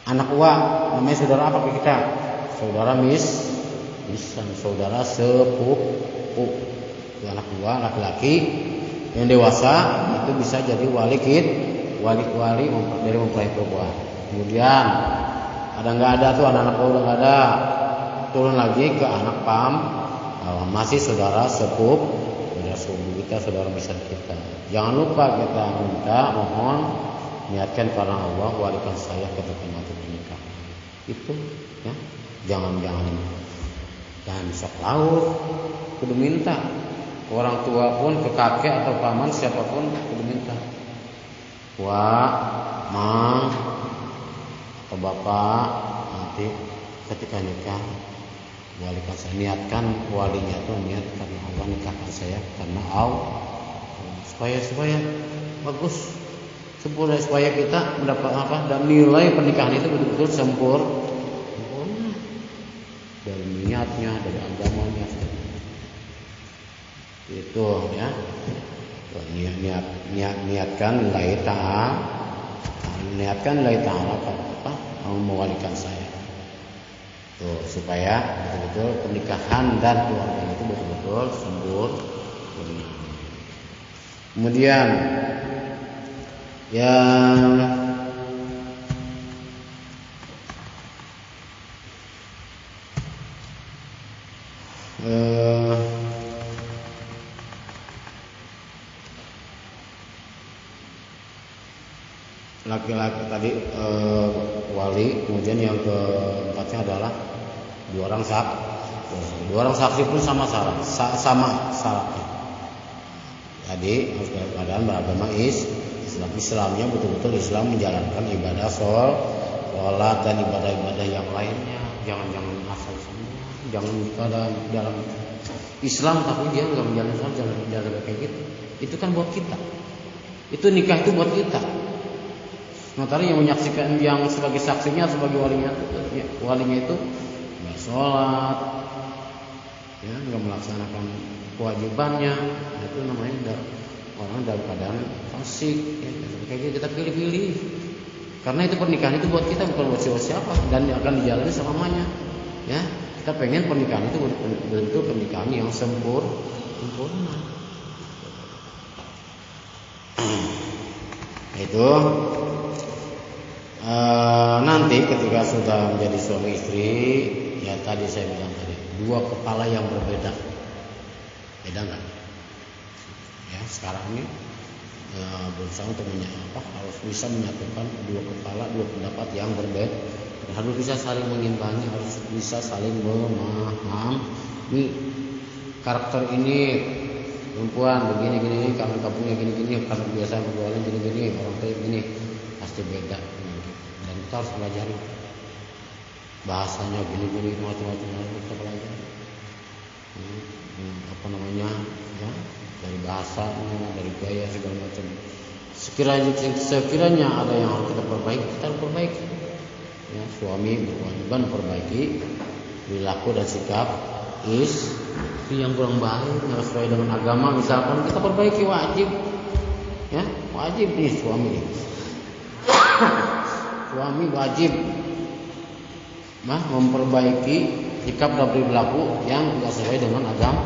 anak uwa, namanya saudara apa ke kita? Saudara misan, saudara sepupu. Itu anak uwa laki-laki yang dewasa itu bisa jadi wali dari mempelai perempuan. Kemudian nggak ada tuh anak-anak udah nggak ada, turun lagi ke anak pam, masih saudara sepupu kita, saudara misan kita. Jangan lupa kita mohon niatkan karena Allah, walikan saya ketika mati menikah. Itu ya, jangan sok laut kudu minta. Orang tua pun ke kakek atau paman siapapun kudu minta. Wah, ma atau bapak nanti ketika nikah walikan saya, niatkan walinya tuh niat karena Allah, nikahkan saya karena Allah, supaya bagus, sempurna, supaya kita mendapat apa dan nilai pernikahan itu betul-betul sempurna dari niatnya, dari agamanya. Itu ya, niatkan lillahi ta'ala apa mewalikan saya tuh, supaya betul-betul pernikahan dan keluarga itu betul-betul sempurna. Kemudian yang laki-laki tadi wali. Kemudian yang keempatnya adalah dua orang saksi pun sama syaratnya. Jadi harus dalam keadaan beragama Islamnya betul-betul Islam, menjalankan ibadah sholat dan ibadah-ibadah yang lainnya. Jangan asal semua. Jangan dalam Islam tapi dia nggak menjalankan jalan kayak gitu. Itu kan buat kita. Itu nikah itu buat kita. Sementara yang menyaksikan, yang sebagai saksinya, sebagai walinya itu nggak sholat, ya, nggak melaksanakan kewajibannya, itu namanya orang dalam keadaan fasik. Ya, kayak kita pilih-pilih. Karena itu pernikahan itu buat kita, bukan buat siapa, dan akan dijalani selamanya. Ya, kita pengen pernikahan itu betul-betul pernikahan yang sempurna. Itu nanti ketika sudah menjadi suami istri, ya tadi saya bilang tadi, dua kepala yang berbeda, beda nggak? Ya sekarang ini berusaha untuk harus bisa menyatukan dua kepala, dua pendapat yang berbeda, harus bisa saling mengimbangi, harus bisa saling memahami karakter ini. Perempuan begini, karena kampungnya gini, karena biasa berjualan gini, orang tua gini, pasti beda. Dan kita harus pelajari bahasanya gini macam-macam, kita pelajari. apa namanya ya, dari bahasanya, dari gaya segala macam. Sekiranya ada yang harus kita perbaiki, kita harus perbaiki. Ya, suami berkewajiban perbaiki perilaku dan sikap istri yang kurang baik, yang sesuai dengan agama misalkan, kita perbaiki, wajib. Ya, wajib nih suami. Suami wajib memperbaiki sikap dan perilaku yang tidak sesuai dengan agama.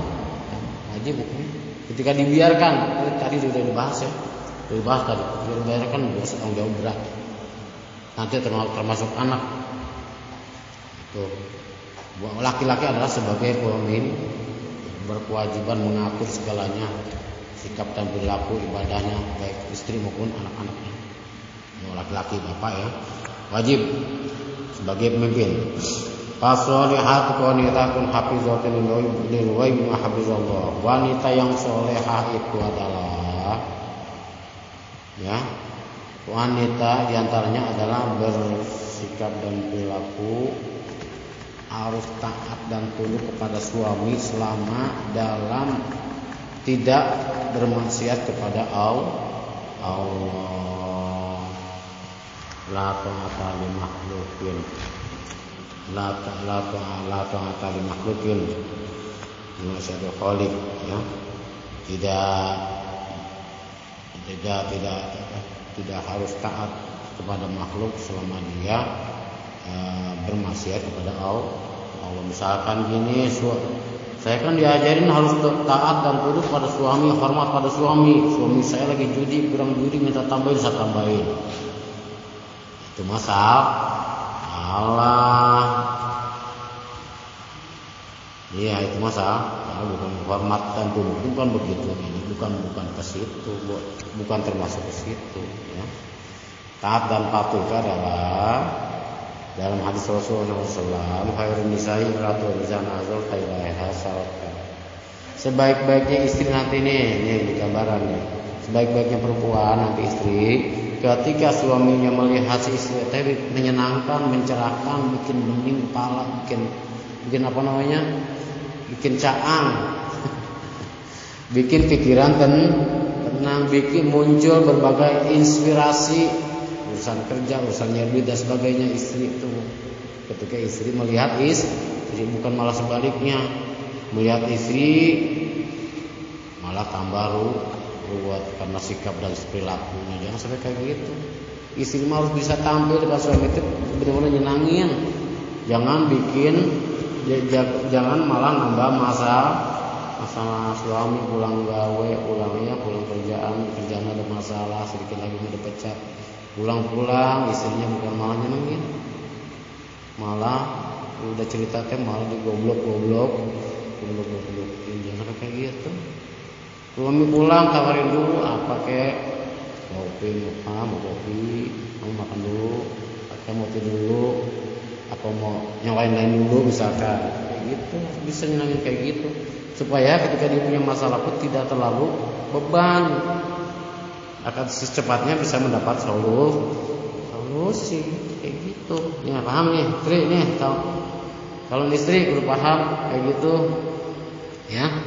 Wajib hukumnya. Ketika dibiarkan, tadi sudah dibahas ya. Dibahas tadi, dibiarkan dosa tanggung jawab berat. Nanti termasuk anak. Itu. Laki-laki adalah sebagai pemimpin berkewajiban mengatur segalanya, sikap dan perilaku ibadahnya, baik istri maupun anak-anaknya. Laki-laki bapak ya, wajib sebagai pemimpin. Fasolihat qanitatun hafizatun lil ghaib wa hafizallah. Wanita yang solehah itu adalah ya, wanita diantaranya adalah bersikap dan perilaku harus taat dan tunduk kepada suami selama dalam tidak bermaksiat kepada Allah. La ta'ata li makhluqin. La ta'ata li makhluqin. Masyaallah khaliq ya. Tidak harus taat kepada makhluk selama dia bermaksiat kepada Allah. Misalkan gini, saya kan diajarin harus taat dan tunduk pada suami, hormat pada suami. Suami saya lagi judi, kurang judi, minta tambahin, saya tambahin. Itu masalah. Iya, itu masalah. Bukan hormat dan tunduk, bukan begitu. Ini bukan ke situ, bukan termasuk ke situ. Ya. Taat dan patuh adalah dalam hadis Rasulullah SAW, khairun nisa'i ratu zanazul khairaiha saraka. Sebaik-baiknya istri nanti ini gambaran nih. Sebaik-baiknya perempuan nanti istri ketika suaminya melihat si istri teh menyenangkan, mencerahkan, bikin bening kepala, bikin apa namanya? Bikin caang. Bikin pikiran tenang, bikin muncul berbagai inspirasi, urusan kerja, urusan nyari dan sebagainya istri itu. Ketika istri melihat istri, bukan malah sebaliknya, melihat istri malah tambah ruwet karena sikap dan perilakunya. Jangan sampai kayak gitu. Istri mah harus bisa tampil depan suami itu benar-benar nyenangin. Jangan malah nambah masalah suami pulang gawe, pulang kerjaan ada masalah, sedikit lagi mau dipecat. Pulang istrinya bukan malah nyenengin, malah udah cerita teh malah digoblok. Jangan kayak gitu. Suami pulang tawarin dulu apa kek, kopi, mau kopi, mau makan dulu, atau mau tidur dulu, atau mau yang lain dulu misalkan, kayak gitu. Bisa nyenengin kayak gitu supaya ketika dia punya masalah pun tidak terlalu beban, akan secepatnya bisa mendapat solusi kayak gitu. Ya paham nih, istri nih kalau istri kudu paham kayak gitu ya,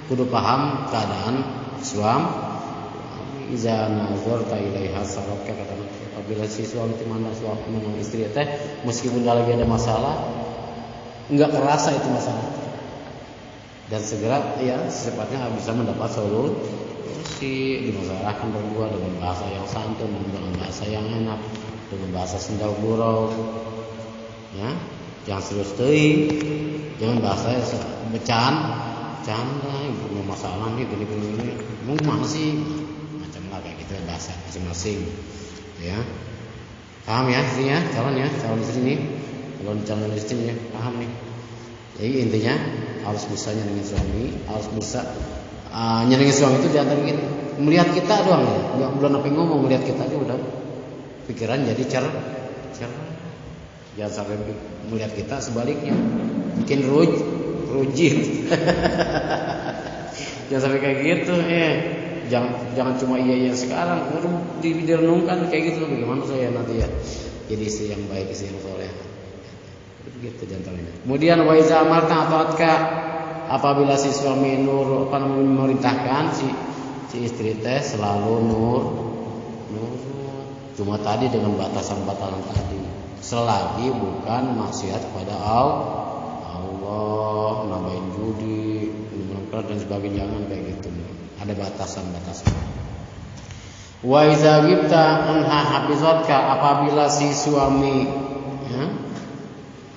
kudu paham keadaan suami. Iza nazarta ilaiha saraka, kata apabila si suami itu mandang istri teh meskipun lagi ada masalah enggak kerasa itu masalah, dan segera ya secepatnya bisa mendapat solusi, dimasalahkan berdua dengan bahasa yang santun, dengan bahasa yang enak, dengan bahasa sendal gurau ya, jangan serius teuing, jangan bahasa bercanda, punya masalah nih gini mau gimana sih, macam lah kayak gitu bahasa masing-masing ya. Paham ya istrinya, calon istri nih, calon istri ya, paham nih. Jadi intinya harus bisa nyenengin suami, harus bisa nyenengin suami itu diantara kita. Melihat kita doang ya, belum apa ngomong, melihat kita aja udah pikiran jadi cerah. Jangan sampai melihat kita sebaliknya, bikin rujit. Jangan sampai kayak gitu Jangan cuma iya sekarang, direnungkan kayak gitu, bagaimana saya nanti ya jadi istri yang baik, istri yang soleh. Begitu diantaranya. Kemudian wa iza amarta ata'atka, apabila si suami memerintahkan si istri teh selalu nur. Cuma tadi dengan batasan-batasan tadi. Selagi bukan maksiat kepada Allah, nambahin judi, minum dan sebagainya, jangan kayak gitu. Ada batasan-batasan. Wa iza ghibta anha hafizatka, apabila si suami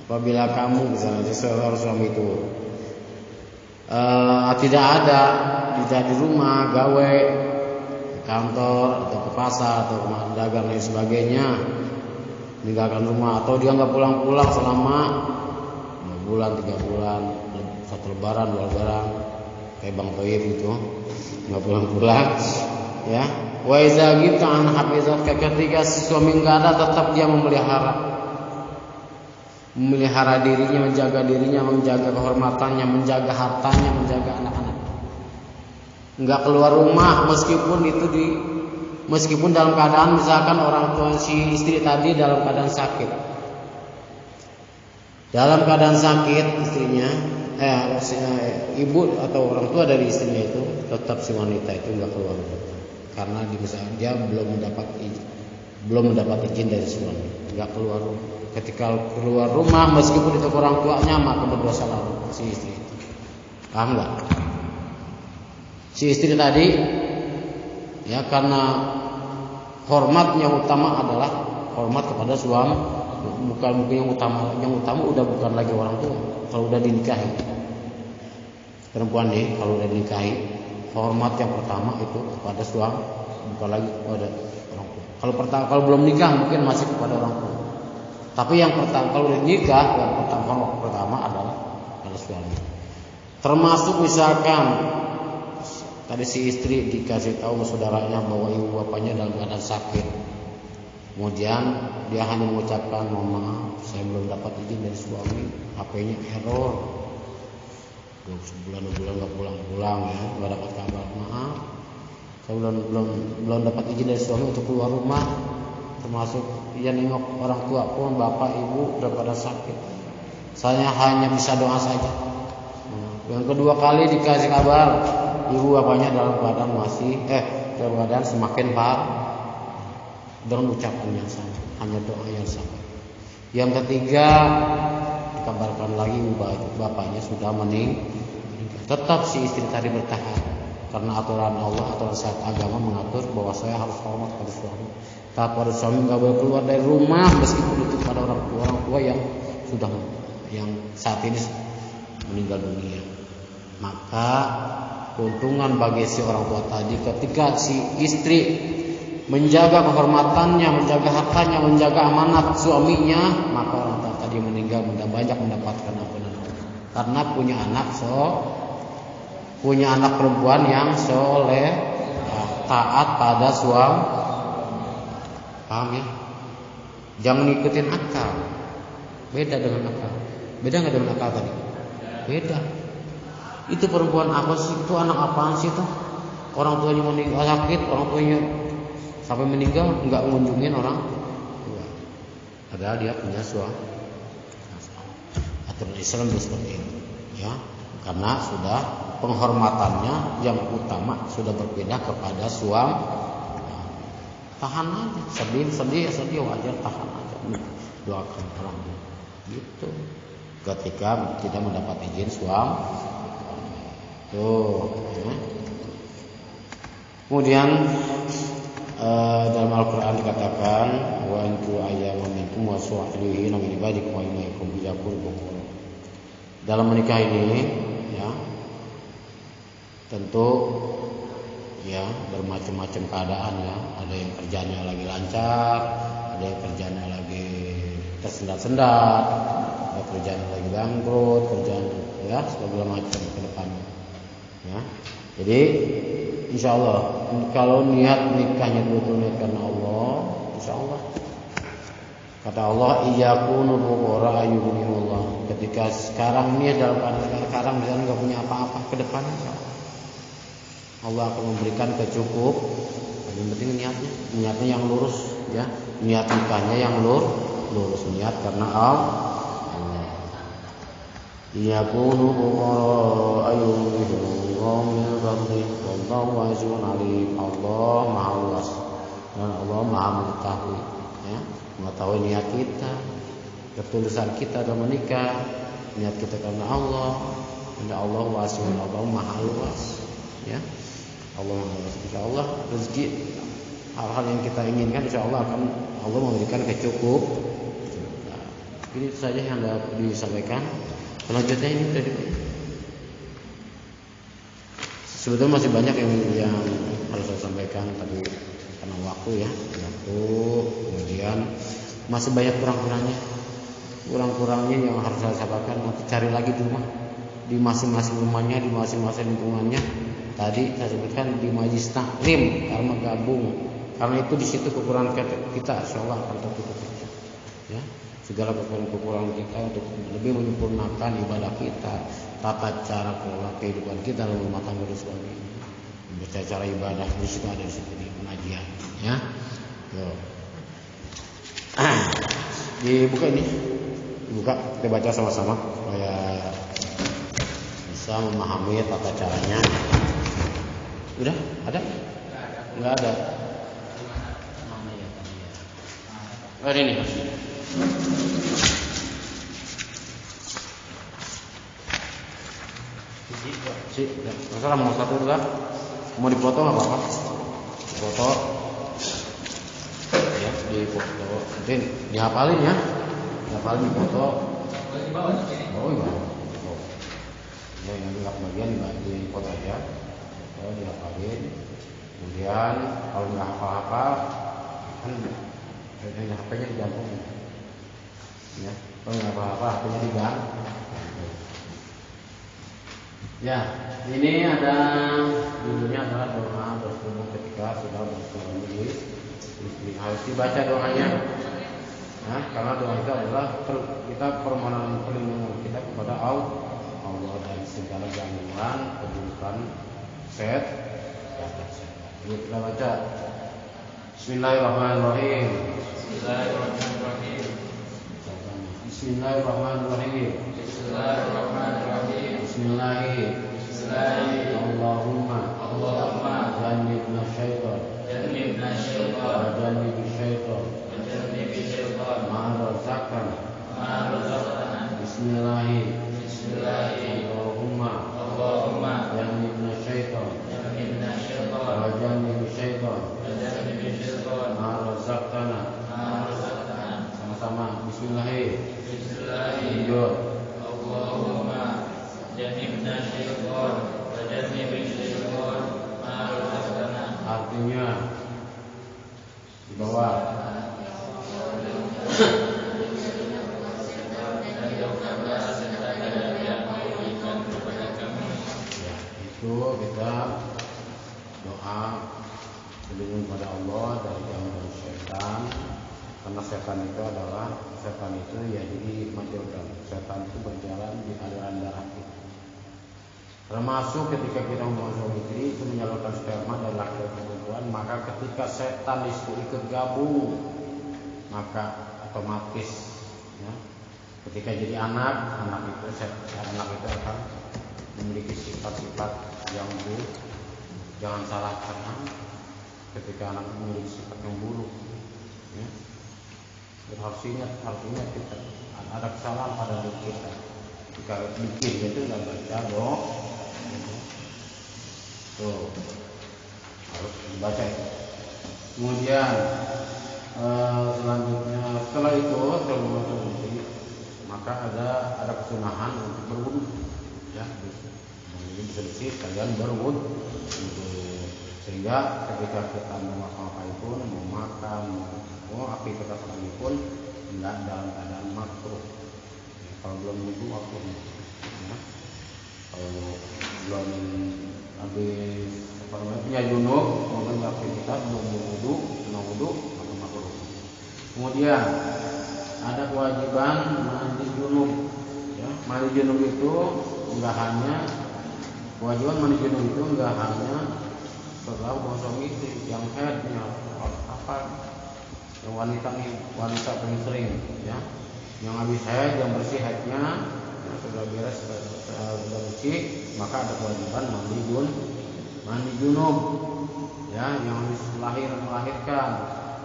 apabila kamu misalnya seorang suami itu tidak ada di rumah, gawe ke kantor atau ke pasar atau ke dagang dan sebagainya, meninggalkan rumah, atau dia nggak pulang-pulang selama 2 bulan, 3 bulan, 1 lebaran, 2 lebaran, kayak Bang Toib itu nggak pulang-pulang, ya. Wa iza ghibta an hafizatka, ketika si suami nggak ada, tetap dia memelihara dirinya, menjaga dirinya, menjaga kehormatannya, menjaga hartanya, menjaga anak-anak. Enggak keluar rumah meskipun dalam keadaan misalkan orang tua si istri tadi dalam keadaan sakit. Dalam keadaan sakit istrinya, ibu atau orang tua dari istrinya itu, tetap si wanita itu enggak keluar rumah. Karena dia belum mendapat izin dari suami, enggak keluar rumah. Ketika keluar rumah meskipun itu orang tuanya, maka berdosa lalu si istri itu. Paham enggak? Si istri tadi ya, karena hormatnya utama adalah hormat kepada suami, bukan yang utama udah bukan lagi orang tua. Kalau udah dinikahi perempuan nih, kalau udah dinikahi, hormat yang pertama itu kepada suami, bukan lagi kepada orang tua. Kalau belum nikah mungkin masih kepada orang tua. Tapi yang pertama, kalau udah nikah, yang pertama adalah pada suami. Termasuk misalkan tadi si istri dikasih tahu saudaranya bahwa ibu bapaknya dalam keadaan sakit, kemudian dia hanya mengucapkan, mohon maaf, saya belum dapat izin dari suami, HP-nya error, 2 bulan nggak pulang-pulang, ya, nggak dapat kabar, maaf, saya belum dapat izin dari suami untuk keluar rumah, termasuk dia nengok orang tua pun, bapak ibu udah pada sakit, saya hanya bisa doa saja. Yang kedua kali dikasih kabar, ibu bapaknya dalam keadaan dalam keadaan semakin parah, dengan ucapan yang sama, hanya doa yang sama. Yang ketiga dikabarkan lagi bapaknya sudah meninggal. Tetap si istri tadi bertahan, karena aturan Allah, aturan syariat agama mengatur bahwa saya harus hormat pada suami. Tapi pada suami nggak boleh keluar dari rumah meskipun itu pada orang tua yang saat ini meninggal dunia. Maka keuntungan bagi si orang tua tadi ketika si istri menjaga kehormatannya, menjaga hartanya, menjaga amanat suaminya, maka orang tua tadi meninggal banyak mendapatkan ampunan Allah. Karena punya anak perempuan yang soleh, taat pada suami. Paham ya? Jangan ikutin akal. Beda dengan akal. Beda nggak dengan akal tadi? Beda. Itu perempuan apa sih? Itu anak apaan sih itu? Orang tuanya meninggal sakit, orang tuanya sampai meninggal nggak mengunjungin orang tua. Padahal dia punya suami. Aturan Islam seperti itu, ya. Karena sudah penghormatannya yang utama sudah berpindah kepada suami. Tahan aja, sedih wajar, tahan aja, doakan orang gitu. Ketika tidak mendapat izin suami. Ya. Kemudian dalam Al-Quran dikatakan wa antu ayyaman minkum wa su'alihin min ibadikum wa imaykum biyakurkum. Dalam menikah ini, ya, tentu ya bermacam-macam keadaan, ya. Ada yang kerjanya lagi lancar, ada yang kerjanya lagi tersendat-sendat, ada kerjanya lagi bangkrut, ya segala macam ke depan. Ya. Jadi insya Allah kalau niat nikahnya betul niat karena Allah, insya Allah. Kata Allah, iyakunu fuqara ayyuhumullah. Ketika sekarang ini dalam keadaan sekarang misalnya nggak punya apa-apa, ke depan insya Allah akan memberikan kecukup. Yang penting niatnya yang lurus, ya. Niat nikahnya yang lurus, niat karena Allah. liyakunu fuqara ayyuhum min fadli wallahu wasi'un alim. Allah Maha luas dan Allah Maha mengetahui, ya, mengetahui niat kita, ketulusan kita dalam menikah, niat kita karena Allah. Dan Allah wasi'un, Allah Maha luas, ya. Allah Maha luas. Insyaallah rezeki hal-hal yang kita inginkan insyaallah akan Allah memberikan kecukup. Nah, ini saja yang dapat disampaikan. Selanjutnya ini sudah sebetulnya masih banyak yang harus saya sampaikan, tapi karena waktu, ya, waktu, kemudian masih banyak kurang-kurangnya yang harus saya sampaikan. Nanti cari lagi di rumah, di masing-masing rumahnya, di masing-masing lingkungannya. Tadi saya sebutkan di majelis taklim karena gabung, karena itu di situ kekurangan kita, insyaallah akan tertutup, ya. Segala kekurangan kita untuk lebih menyempurnakan ibadah kita, tata cara kelola kehidupan kita dalam rumah tangga dan sebagainya. Baca cara ibadah di situ, ada di situ di pengajian, ya. Dibuka ini, dibuka, kita baca sama-sama supaya bisa memahami tata caranya. Udah ada? Enggak ada. Mana ya tadi ya? Oh, ini. Masalah mau satu juga, mau dipoto nggak apa-apa, foto, ya, dipoto, nanti dihafalin, ya, dihafalin, dipoto. Oh iya, ya, yang nggak bagian di foto aja, oh dihafalin. Kemudian kalau nggak hafal-hafal, kan HP-nya digantung, ya, kalau nggak hafal-hafal HP-nya digantung. Ya, ini ada judulnya adalah doa bertemu ketika sudah bersuami istri. Harus dibaca doanya, nah, karena doa itu adalah kita permohonan perlindungan kita kepada Allah dari segala gangguan, keburukan, setan. Ini kita baca. Bismillahirrahmanirrahim. Bismillahirrahmanirrahim. Bismillahirrahmanirrahim. Bismillahirrahmanirrahim. Bismillahirrahmanirrahim. Allahumma jannibna syaitan wa jannibi syaitan ma razaqtana. Bismillahirrahmanirrahim. Allahumma jannibna syaitan wa jannibi syaitan ma razaqtana. Sama-sama. Bismillahirrahmanirrahim. Allahumma jannibna syaitan wa jannibi syaitan ma razaqtana. Artinya di bawah. Ya, itu kita doa berlindung kepada Allah dari gangguan setan. Karena setan itu ya jadi macam-macam. Setan itu berjalan di aliran darah kita. Termasuk ketika kita membuang istri itu menyalurkan sperma dari laki-laki ke perempuan, maka ketika setan itu ikut gabung, maka otomatis, ya, ketika jadi anak itu akan memiliki sifat-sifat yang buruk. Jangan salah paham ketika anak memiliki sifat yang buruk, ya. Harus ingat kita ada kesalahan pada diri kita. Jika bikin itu nggak baca doa, tuh harus dibaca itu. Kemudian selanjutnya setelah itu maka ada kesunahan untuk berwudu, ya. Ini bisa bersih kalian berwudu, sehingga ketika kita mau apa-apa pun, mau makan, mau aktivitas sekalipun tidak dalam keadaan makruh. Ya, kalau belum wudu waktunya, ya. Kalau belum habis punya junub, mungkin aktivitas belum wudu, maka makruh. Kemudian ada kewajiban mandi junub, ya. Mandi junub itu enggak hanya kewajiban mandi junub itu enggak hanya setelah buang suami istri, yang haidnya apa, yang wanita paling sering, ya, yang habis haid, yang bersih haidnya sudah beres, sudah bersih, maka ada kewajiban mandi junub. Ya, yang habis melahirkan,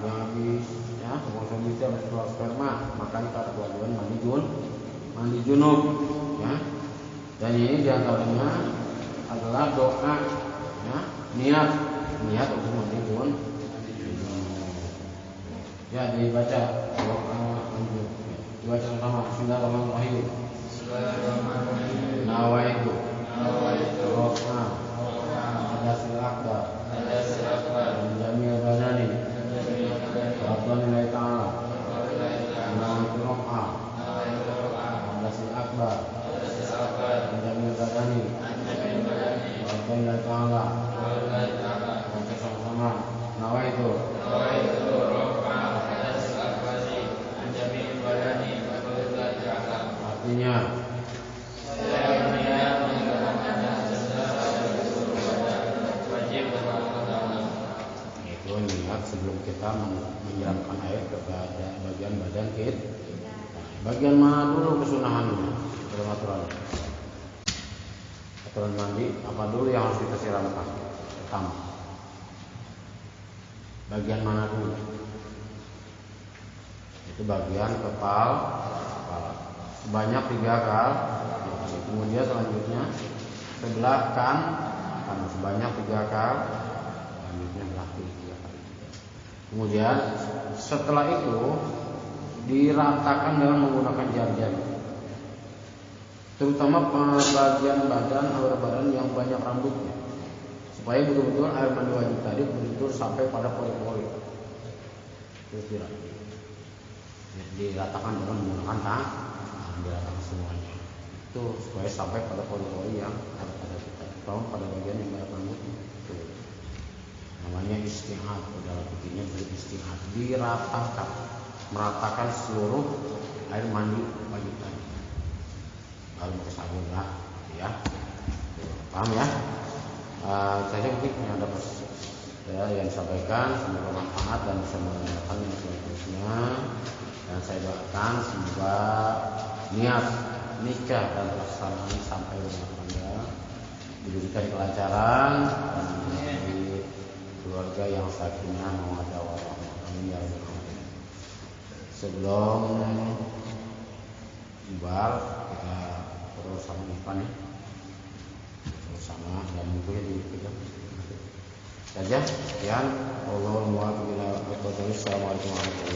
yang habis ya suami istri habis keluar sperma, maka itu ada kewajiban mandi junub. Ya, dan ini diantaranya adalah doa, ya, niat untuk mandi junub. Ya, dibaca dibaca sama. Bismillahirrahmanirrahim. Nawaitu rofa hadasil akbar jamil badani Rabbana ta'ala nawaitu rofa hadasil akbar jamil badani Rabbana ta'ala. Baca sama-sama. Nawaitu artinya itu niat sebelum kita menyiramkan air kepada bagian badan kita. Bagian mana dulu kesunahannya dalam aturan mandi, apa dulu yang harus kita siramkan? Pertama, bagian mana dulu? Itu bagian kepala sebanyak 3 kali. Kemudian selanjutnya sebelah kanan sebanyak 3 kali. Selanjutnya belah kiri 3 kali. Kemudian setelah itu diratakan dengan menggunakan jari-jari, terutama bagian badan yang banyak rambutnya, supaya betul-betul air mandi wajib tadi betul-betul sampai pada pori-pori. Terus diratakan dengan menggunakan tangan, diratakan semuanya itu supaya sampai pada pori-pori yang ada pada kita, terutama pada bagian yang banyak rambutnya. Itu namanya istihad, dalam fikihnya beristihad, diratakan, meratakan seluruh air mandi wajib tadi. Lalu pakai sabun lah, ya. Paham ya? Saya mungkin yang ada yang disampaikan, semoga bermanfaat dan bisa mengenalkan yang selanjutnya. Dan saya doakan semoga niat nikah dan pelaksanaan sampai rumah tangga diberikan kelancaran dan menjadi keluarga yang sakinah mawaddah warahmah. Amin ya rabbal alamin. Sebelum bubar kita terus sama Ivan ya, bersama dan mungkin dipegang saja. Sekian. Assalamualaikum warahmatullahi wabarakatuh.